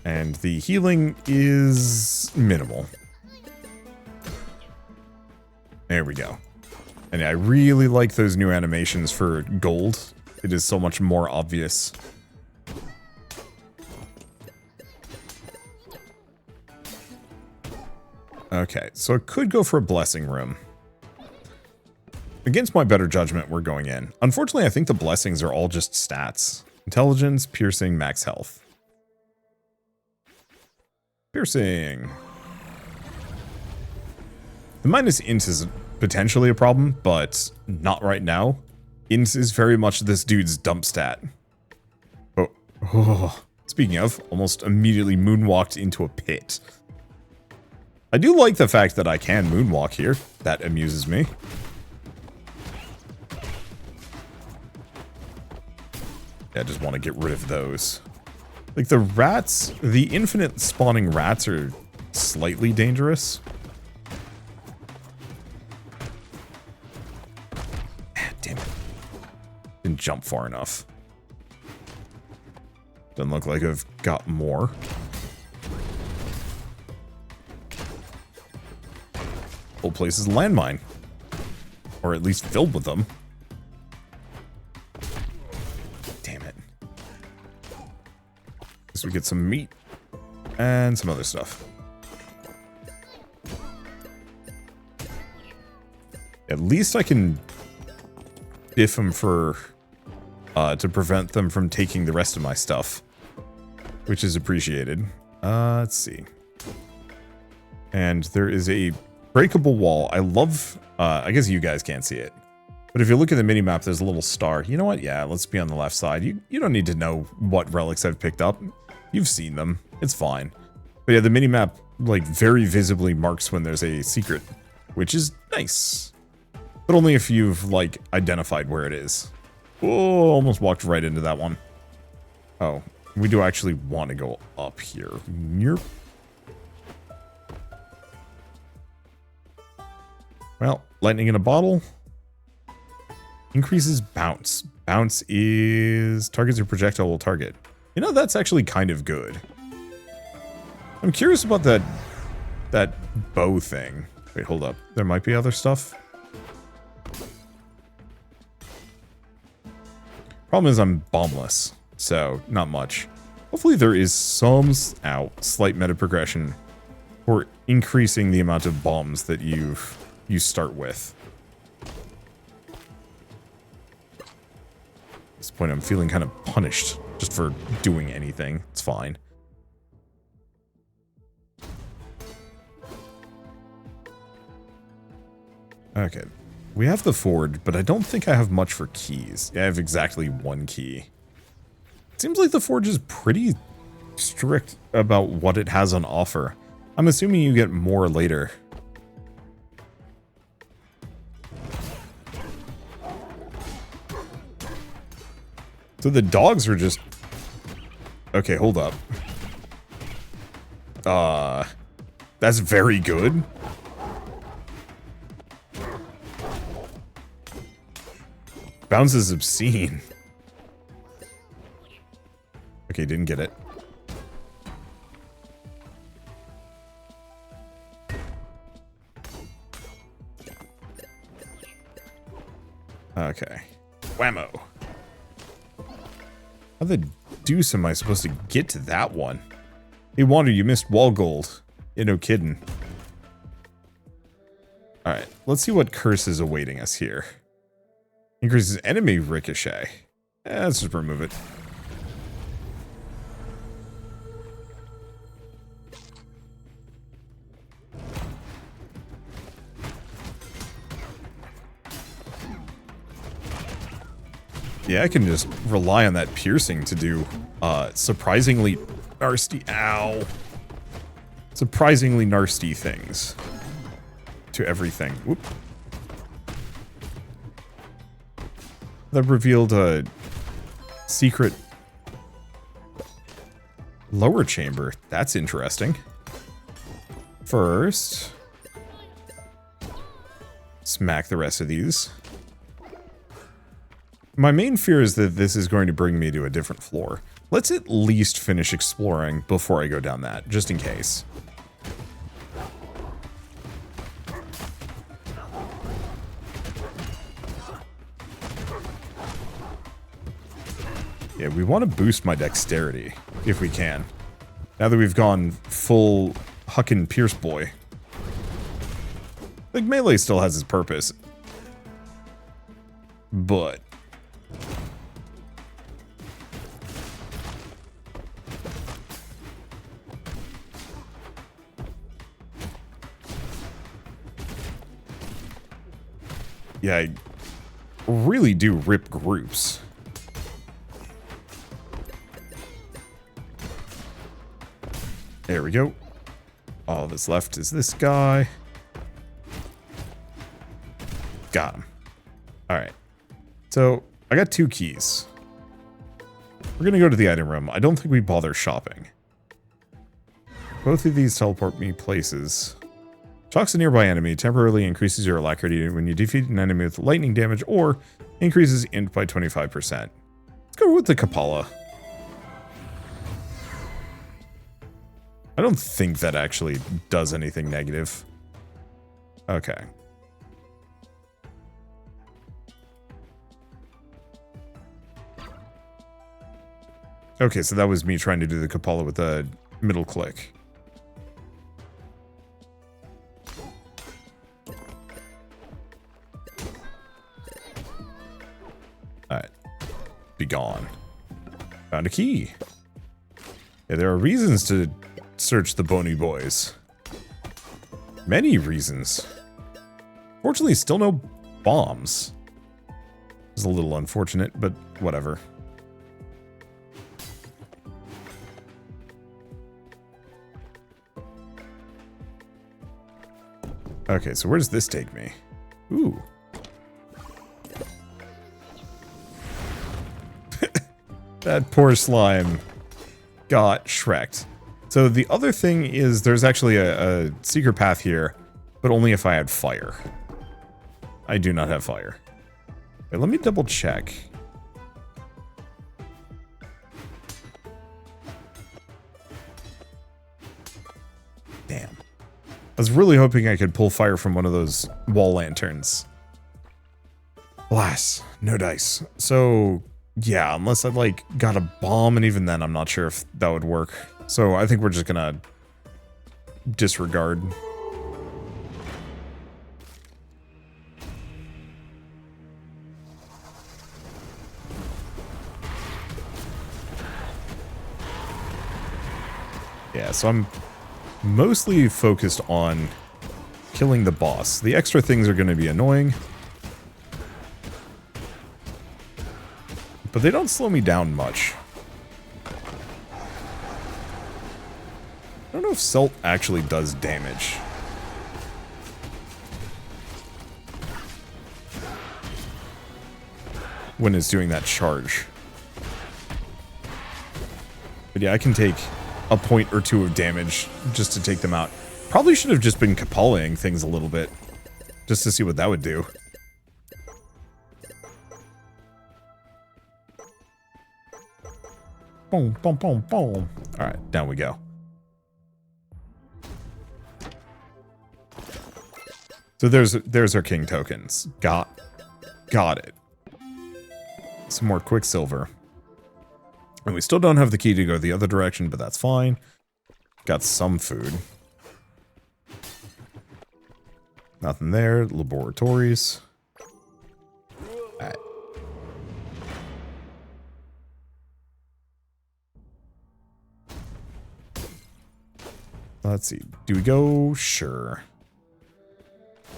And the healing is minimal. There we go. And I really like those new animations for gold. It is so much more obvious. Okay, so it could go for a blessing room. Against my better judgment, we're going in. Unfortunately, I think the blessings are all just stats. Intelligence, piercing, max health. Piercing. The minus int is potentially a problem, but not right now. Int is very much this dude's dump stat. Oh. Speaking of, almost immediately moonwalked into a pit. I do like the fact that I can moonwalk here. That amuses me. Yeah, I just want to get rid of those. Like the rats, the infinite spawning rats are slightly dangerous. Damn it. Didn't jump far enough. Doesn't look like I've got more. Whole place is a landmine. Or at least filled with them. Damn it. Guess we get some meat. And some other stuff. At least I can biff them for... to prevent them from taking the rest of my stuff. Which is appreciated. Let's see. And there is a breakable wall. I love... I guess you guys can't see it. But if you look at the minimap, there's a little star. You know what? Yeah, let's be on the left side. You don't need to know what relics I've picked up. You've seen them. It's fine. But yeah, the minimap, like, very visibly marks when there's a secret. Which is nice. But only if you've, like, identified where it is. Oh, almost walked right into that one. Oh, we do actually want to go up here. Yerp. Well, lightning in a bottle. Increases bounce. Bounce is targets your projectile will target. You know, that's actually kind of good. I'm curious about that bow thing. Wait, hold up. There might be other stuff. Problem is I'm bombless, so not much. Hopefully there is some slight meta progression for increasing the amount of bombs that you start with. At this point I'm feeling kind of punished just for doing anything. It's fine. Okay. We have the forge, but I don't think I have much for keys. I have exactly one key. It seems like the forge is pretty strict about what it has on offer. I'm assuming you get more later. So the dogs are just... Okay, hold up. That's very good. Bounce is obscene. Okay, didn't get it. Okay. Whammo. How the deuce am I supposed to get to that one? Hey, Wander, you missed wall gold. Yeah, no kidding. Alright, let's see what curse is awaiting us here. Increases enemy ricochet. Let's just remove it. Yeah, I can just rely on that piercing to do surprisingly nasty, surprisingly nasty things to everything. Whoop. That revealed a secret lower chamber. That's interesting. First, smack the rest of these. My main fear is that this is going to bring me to a different floor. Let's at least finish exploring before I go down that, just in case. Yeah, we want to boost my dexterity, if we can. Now that we've gone full Huckin' Pierce boy. Like, melee still has its purpose. But... yeah, I really do rip groups. There we go. All that's left is this guy. Got him. Alright. So, I got 2 keys. We're gonna go to the item room. I don't think we bother shopping. Both of these teleport me places. Shocks a nearby enemy, temporarily increases your alacrity when you defeat an enemy with lightning damage, or increases int by 25%. Let's go with the Kapala. I don't think that actually does anything negative. Okay. Okay, so that was me trying to do the Kapala with a middle click. Alright. Be gone. Found a key. Yeah, there are reasons to search the Bony Boys. Many reasons. Fortunately, still no bombs. It's a little unfortunate, but whatever. Okay, so where does this take me? Ooh. That poor slime got Shrek'd. So the other thing is there's actually a secret path here, but only if I had fire. I do not have fire. Wait, let me double check. Damn. I was really hoping I could pull fire from one of those wall lanterns. Alas, no dice. So, yeah, unless I, like, got a bomb, and even then I'm not sure if that would work. So I think we're just gonna disregard. Yeah, so I'm mostly focused on killing the boss. The extra things are going to be annoying, but they don't slow me down much. I don't know if Salt actually does damage. When it's doing that charge. But yeah, I can take a point or two of damage just to take them out. Probably should have just been Kapalaing things a little bit, just to see what that would do. Boom, boom, boom, boom. Alright, down we go. So there's our king tokens. Got it. Some more Quicksilver. And we still don't have the key to go the other direction, but that's fine. Got some food. Nothing there. Laboratories. Alright. Let's see. Do we go? Sure.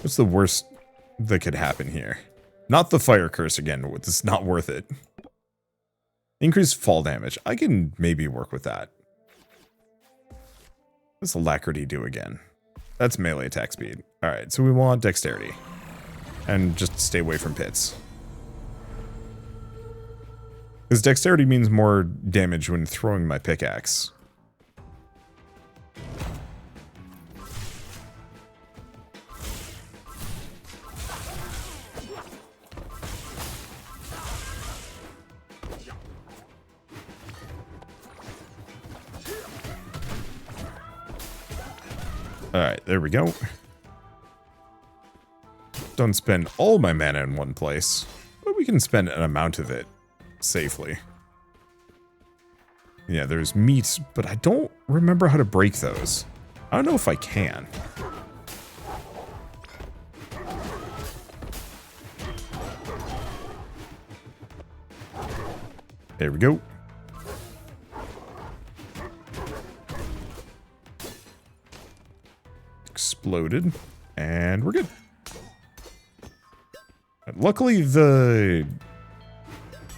What's the worst that could happen here? Not the fire curse again. It's not worth it. Increased fall damage. I can maybe work with that. What's Alacrity do again? That's melee attack speed. Alright, so we want dexterity. And just stay away from pits. Because dexterity means more damage when throwing my pickaxe. Alright, there we go. Don't spend all my mana in one place, but we can spend an amount of it safely. Yeah, there's meat, but I don't remember how to break those. I don't know if I can. There we go. Exploded, and we're good. Luckily, the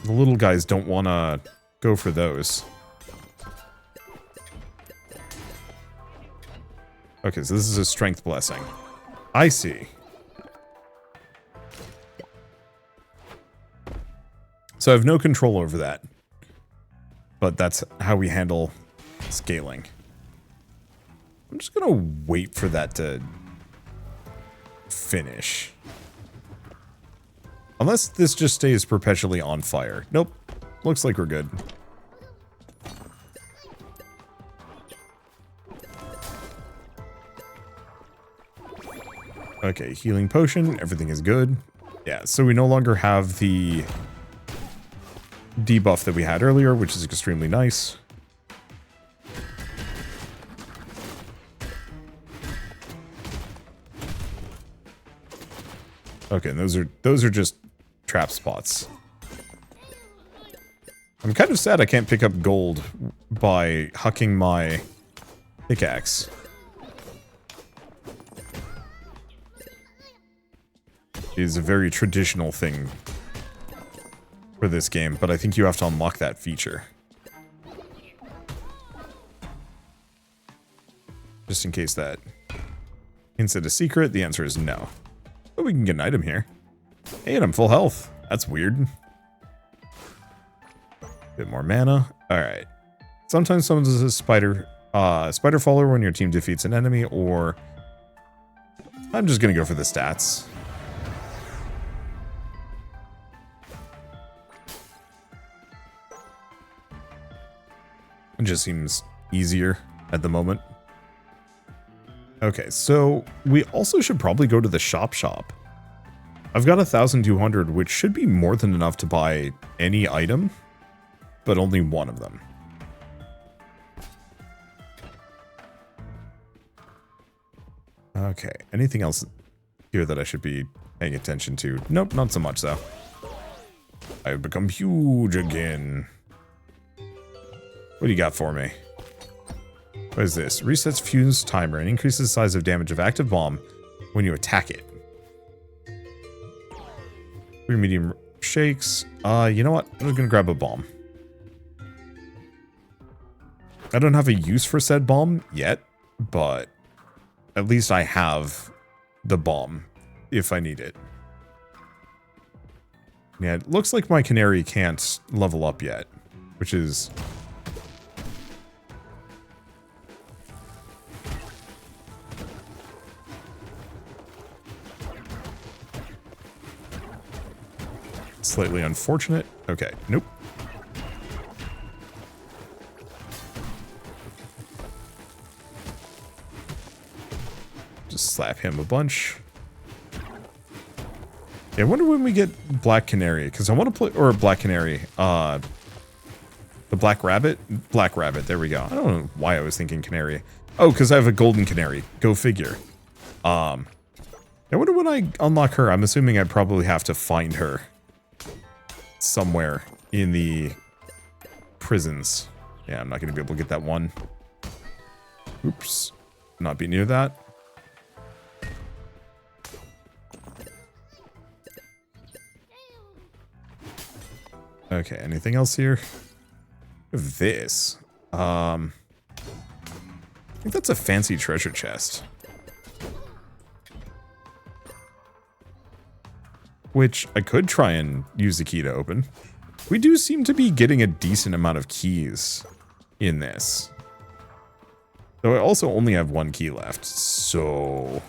little guys don't want to go for those. Okay, so this is a strength blessing. I see. So I have no control over that. But that's how we handle scaling. I'm just gonna wait for that to finish. Unless this just stays perpetually on fire. Nope. Looks like we're good. Okay, healing potion. Everything is good. Yeah, so we no longer have the debuff that we had earlier, which is extremely nice. Okay, and those are just trap spots. I'm kind of sad I can't pick up gold by hucking my pickaxe. It is a very traditional thing for this game, but I think you have to unlock that feature. Just in case that hints at a secret, the answer is no. But we can get an item here. Hey, and I'm full health. That's weird. Bit more mana. Alright. Sometimes someone does a spider follower when your team defeats an enemy, or I'm just gonna go for the stats. It just seems easier at the moment. Okay, so we also should probably go to the shop. I've got 1,200, which should be more than enough to buy any item, but only one of them. Okay, anything else here that I should be paying attention to? Nope, not so much though. I've become huge again. What do you got for me? What is this? Resets fuse timer and increases the size of damage of active bomb when you attack it. 3 medium shakes. You know what? I'm just gonna grab a bomb. I don't have a use for said bomb yet, but at least I have the bomb if I need it. Yeah, it looks like my canary can't level up yet, which is slightly unfortunate. Okay, nope. Just slap him a bunch. Yeah, I wonder when we get Black Canary, because I want to play, or Black Canary, the Black Rabbit? Black Rabbit, there we go. I don't know why I was thinking Canary. Oh, because I have a Golden Canary. Go figure. I wonder when I unlock her. I'm assuming I probably have to find her somewhere in the prisons. Yeah, I'm not going to be able to get that one. Oops. Not be near that. Okay, anything else here? This. I think that's a fancy treasure chest. Which I could try and use the key to open. We do seem to be getting a decent amount of keys in this. Though I also only have one key left, so...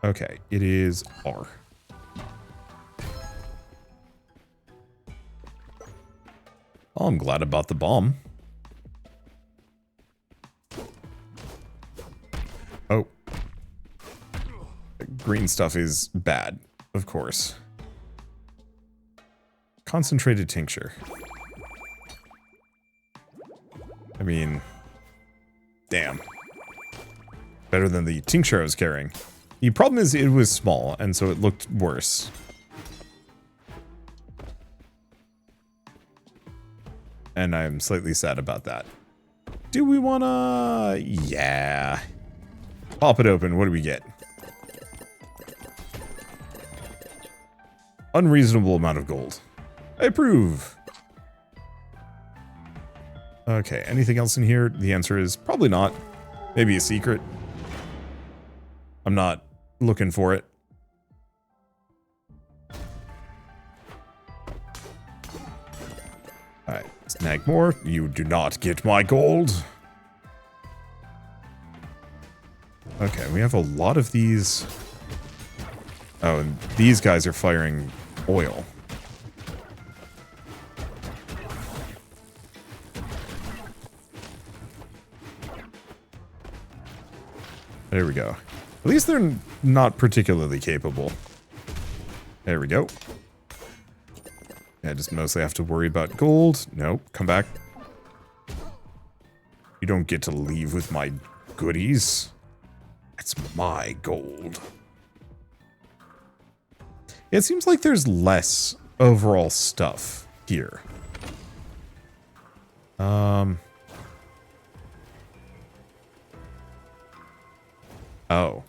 Okay, it is R. Oh, I'm glad about the bomb. Oh. The green stuff is bad, of course. Concentrated tincture. I mean, damn. Better than the tincture I was carrying. The problem is it was small, and so it looked worse. And I'm slightly sad about that. Do we wanna... Yeah. Pop it open. What do we get? Unreasonable amount of gold. I approve. Okay, anything else in here? The answer is probably not. Maybe a secret. I'm not looking for it. Alright, snag more. You do not get my gold. Okay, we have a lot of these. Oh, and these guys are firing oil. There we go. At least they're not particularly capable. There we go. I just mostly have to worry about gold. Nope, come back. You don't get to leave with my goodies. That's my gold. It seems like there's less overall stuff here. Oh.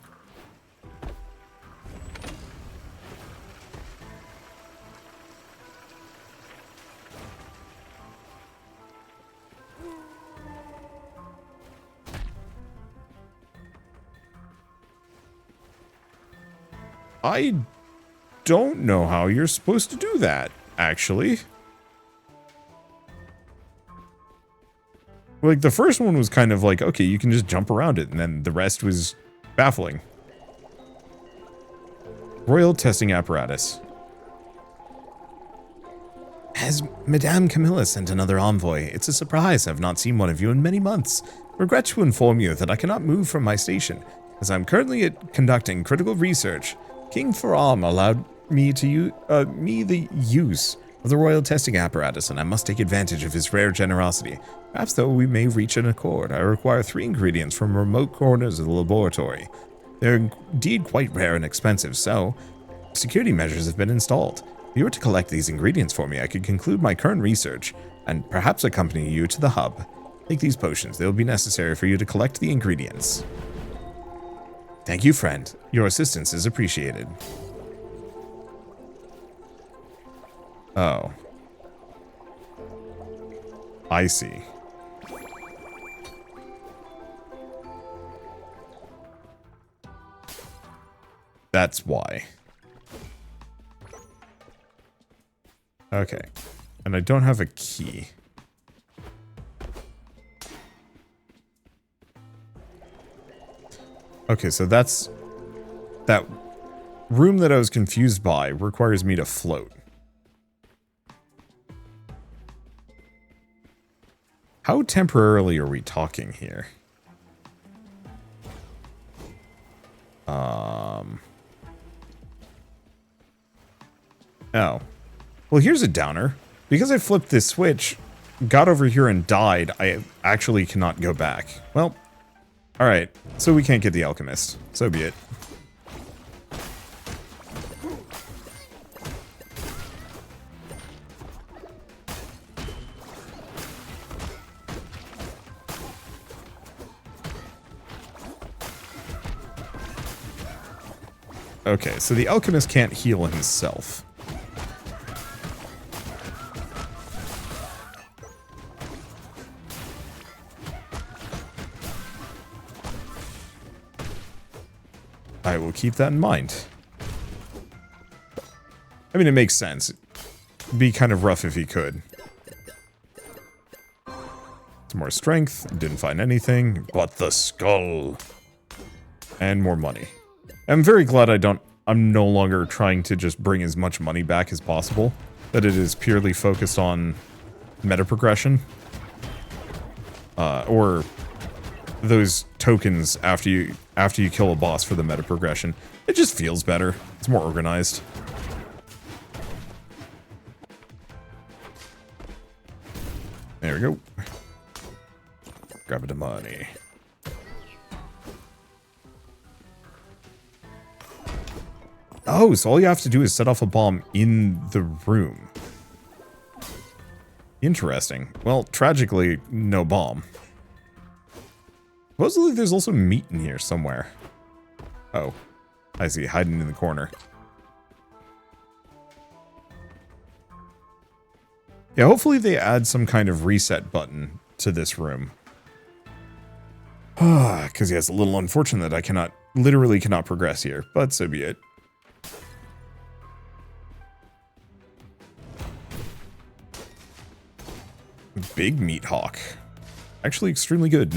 I don't know how you're supposed to do that, actually. Like, the first one was kind of like, okay, you can just jump around it, and then the rest was baffling. Royal testing apparatus. Has Madame Camilla sent another envoy? It's a surprise. I've not seen one of you in many months. Regret to inform you that I cannot move from my station, as I'm currently conducting critical research. King Faram allowed me to the use of the royal testing apparatus, and I must take advantage of his rare generosity. Perhaps, though, we may reach an accord. I require 3 ingredients from remote corners of the laboratory. They're indeed quite rare and expensive, so security measures have been installed. If you were to collect these ingredients for me, I could conclude my current research and perhaps accompany you to the hub. Take these potions. They will be necessary for you to collect the ingredients. Thank you, friend. Your assistance is appreciated. Oh. I see. That's why. Okay. And I don't have a key. Okay, so that's... that room that I was confused by requires me to float. How temporarily are we talking here? Oh. Well, here's a downer. Because I flipped this switch, got over here and died, I actually cannot go back. Well, alright. So we can't get the alchemist. So be it. Okay, so the alchemist can't heal himself. I will keep that in mind. I mean, it makes sense. It'd be kind of rough if he could. Some more strength. Didn't find anything but the skull. And more money. I'm very glad I'm no longer trying to just bring as much money back as possible. That it is purely focused on meta progression. Or those tokens after you kill a boss for the meta progression. It just feels better. It's more organized. There we go. Grab the money. Oh, so all you have to do is set off a bomb in the room. Interesting. Well, tragically, no bomb. Supposedly there's also meat in here somewhere. Oh, I see, hiding in the corner. Yeah, hopefully they add some kind of reset button to this room. Because yeah, it's a little unfortunate that I literally cannot progress here, but so be it. Big meat hawk. Actually extremely good.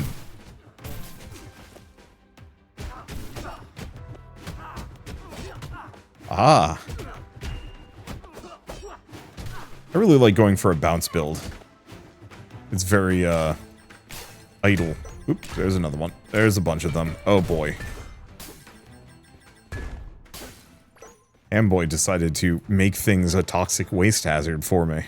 Ah. I really like going for a bounce build. It's very, idle. Oop, there's another one. There's a bunch of them. Oh boy. Amboy decided to make things a toxic waste hazard for me.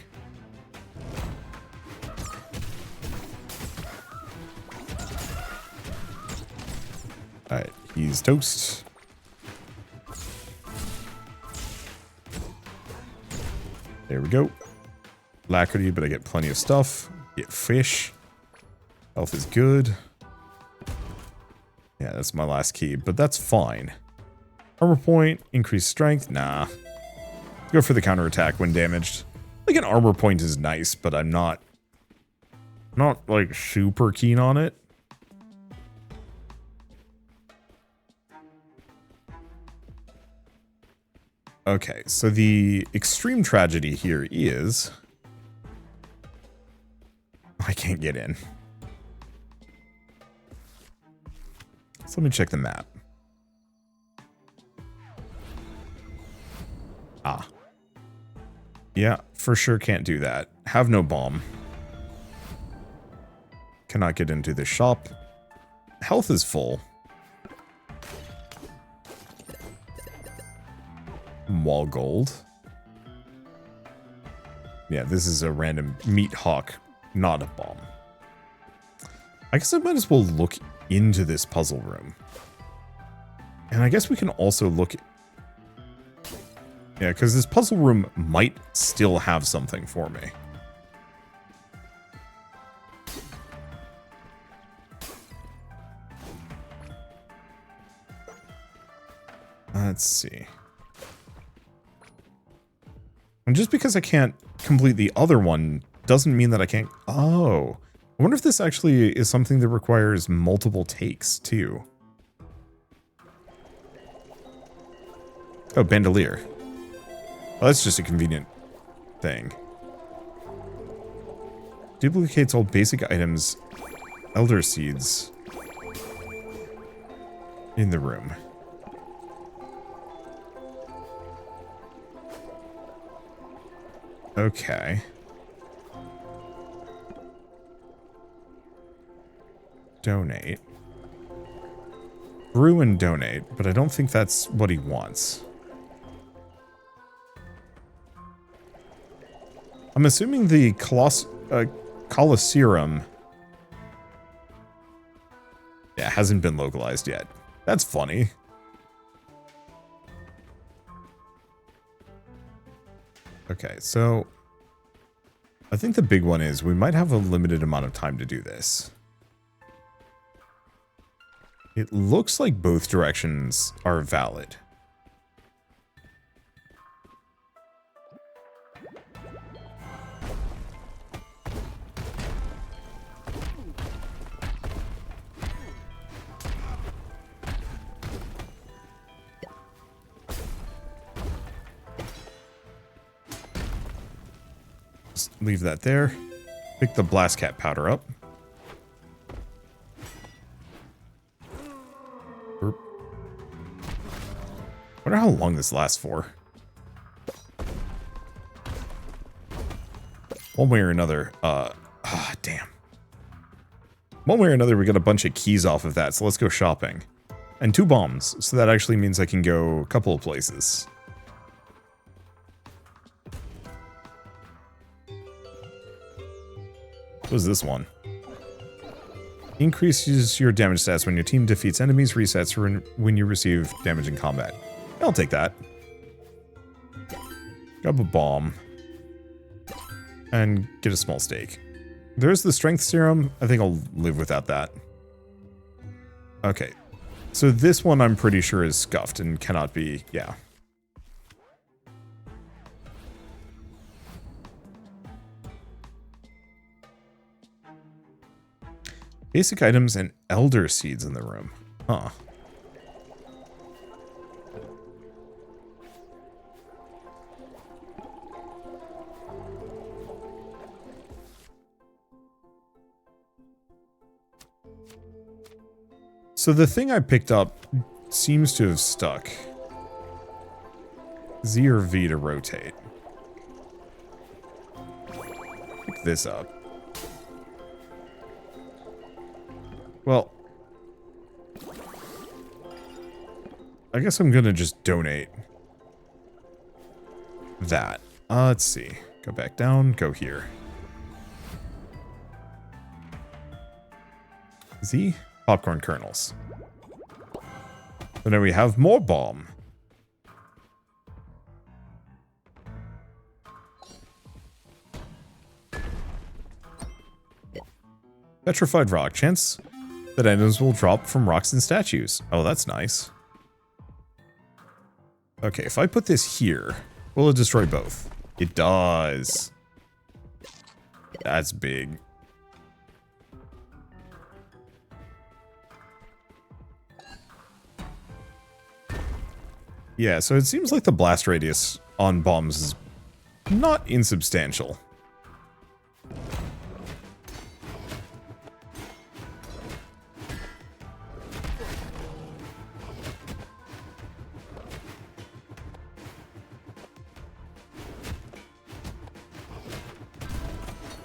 Alright, he's toast. There we go. Alacrity, but I get plenty of stuff. Get fish. Health is good. Yeah, that's my last key, but that's fine. Armor point, increased strength. Nah. Go for the counterattack when damaged. Like an armor point is nice, but I'm not like super keen on it. Okay, so the extreme tragedy here is I can't get in. So let me check the map. Ah. Yeah, for sure can't do that. Have no bomb. Cannot get into the shop. Health is full. Wall gold. Yeah, this is a random meat hawk, not a bomb. I guess I might as well look into this puzzle room. And I guess we can also look... Yeah, because this puzzle room might still have something for me. Let's see. And just because I can't complete the other one doesn't mean that I can't... Oh. I wonder if this actually is something that requires multiple takes, too. Oh, bandolier. Well, that's just a convenient thing. Duplicates all basic items, elder seeds in the room. Okay. Donate. Brew and donate, but I don't think that's what he wants. I'm assuming the Colosseum hasn't been localized yet. That's funny. Okay, so I think the big one is we might have a limited amount of time to do this. It looks like both directions are valid. Just leave that there. Pick the blast cat powder up. Wonder how long this lasts for. One way or another, damn. One way or another, we got a bunch of keys off of that, so let's go shopping. And 2 bombs, so that actually means I can go a couple of places. What was this one? Increases your damage stats when your team defeats enemies, resets when you receive damage in combat. I'll take that. Grab a bomb. And get a small stake. There's the strength serum. I think I'll live without that. Okay. So this one I'm pretty sure is scuffed and cannot be... Yeah. Basic items and elder seeds in the room. Huh. So the thing I picked up seems to have stuck. Z or V to rotate. Pick this up. Well, I guess I'm gonna just donate that. Let's see. Go back down, go here. Z? Popcorn kernels. So now we have more bomb. Petrified rock. Chance that items will drop from rocks and statues. Oh, that's nice. Okay, if I put this here, will it destroy both? It does. That's big. Yeah, so it seems like the blast radius on bombs is not insubstantial.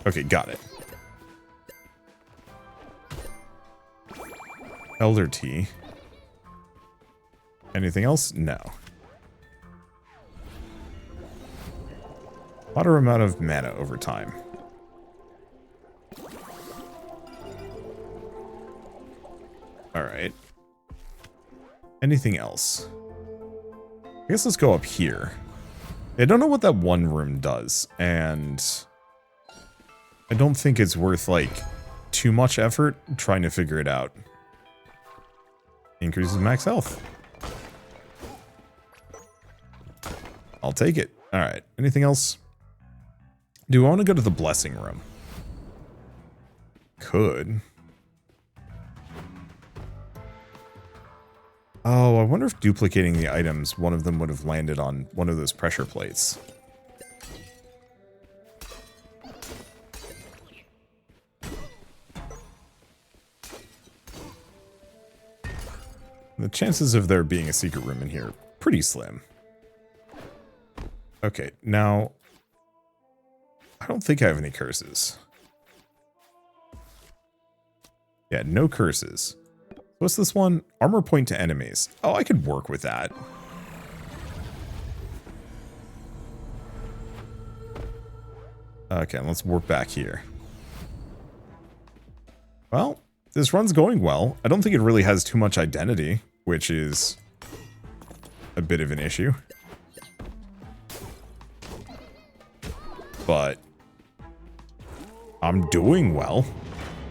Okay, got it. Elder tea. Anything else? No. Moderate amount of mana over time. Alright. Anything else? I guess let's go up here. I don't know what that one room does, and I don't think it's worth, like, too much effort trying to figure it out. Increases max health. I'll take it. Alright, anything else? Do I want to go to the blessing room? Could. Oh, I wonder if duplicating the items, one of them would have landed on one of those pressure plates. The chances of there being a secret room in here are pretty slim. Okay, now I don't think I have any curses. Yeah, no curses. What's this one? Armor point to enemies. Oh, I could work with that. Okay, let's work back here. Well, this run's going well. I don't think it really has too much identity, which is a bit of an issue. But I'm doing well,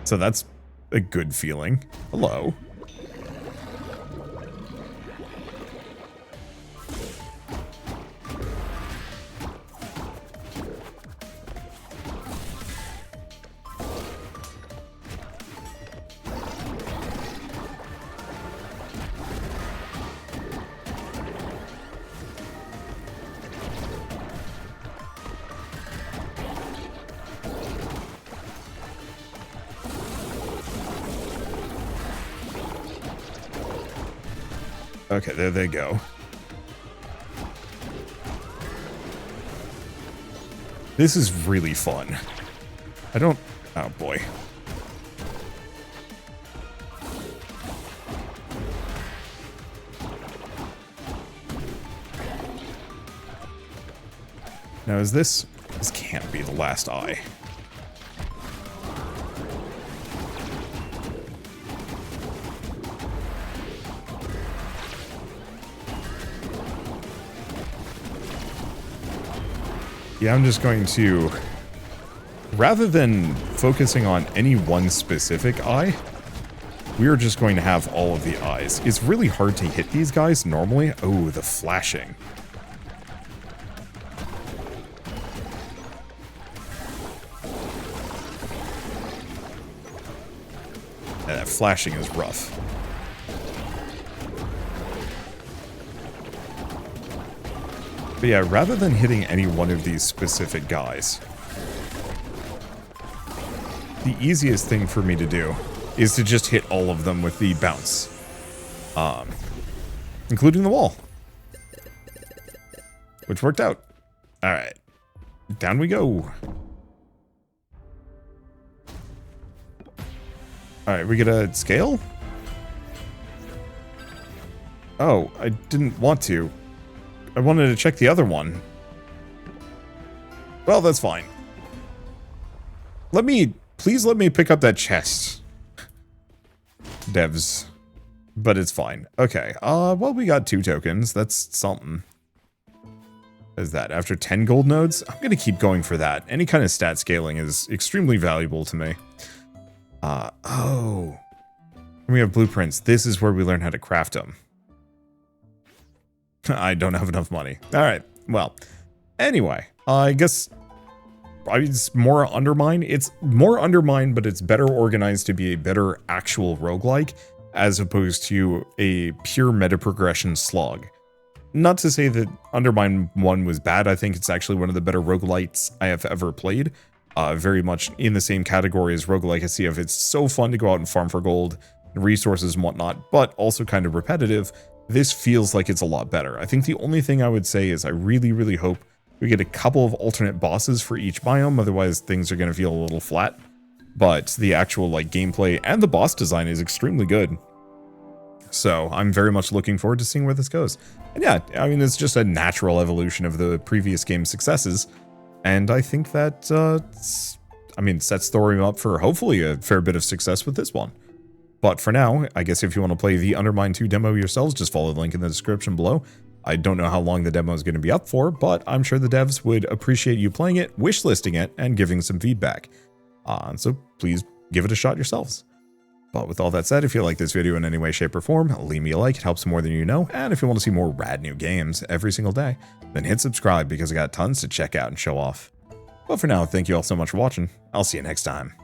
so that's a good feeling. Hello. Okay, there they go. This is really fun. I don't... Oh, boy. Now, is this... This can't be the last eye. Yeah, I'm just going to, rather than focusing on any one specific eye, we are just going to have all of the eyes. It's really hard to hit these guys normally. Oh, the flashing. Yeah, that flashing is rough. But yeah, rather than hitting any one of these specific guys, the easiest thing for me to do is to just hit all of them with the bounce. Including the wall. Which worked out. Alright. Down we go. Alright, we get a scale? Oh, I didn't want to. I wanted to check the other one. Well, that's fine. Please let me pick up that chest. Devs. But it's fine. Okay, well, we got 2 tokens. That's something. Is that after 10 gold nodes? I'm gonna keep going for that. Any kind of stat scaling is extremely valuable to me. Oh. We have blueprints. This is where we learn how to craft them. I don't have enough money. Alright, well. Anyway, I guess it's more UnderMine. It's more UnderMine, but it's better organized to be a better actual roguelike, as opposed to a pure meta progression slog. Not to say that UnderMine 1 was bad. I think it's actually one of the better roguelites I have ever played. Very much in the same category as roguelike as CF. It's so fun to go out and farm for gold, and resources and whatnot, but also kind of repetitive. This feels like it's a lot better. I think the only thing I would say is I really, really hope we get a couple of alternate bosses for each biome, otherwise things are going to feel a little flat. But the actual like gameplay and the boss design is extremely good. So I'm very much looking forward to seeing where this goes. And yeah, I mean, it's just a natural evolution of the previous game's successes. And I think that, sets Thorium up for hopefully a fair bit of success with this one. But for now, I guess if you want to play the UnderMine 2 demo yourselves, just follow the link in the description below. I don't know how long the demo is going to be up for, but I'm sure the devs would appreciate you playing it, wishlisting it, and giving some feedback. So please give it a shot yourselves. But with all that said, if you like this video in any way, shape, or form, leave me a like. It helps more than you know. And if you want to see more rad new games every single day, then hit subscribe because I got tons to check out and show off. But for now, thank you all so much for watching. I'll see you next time.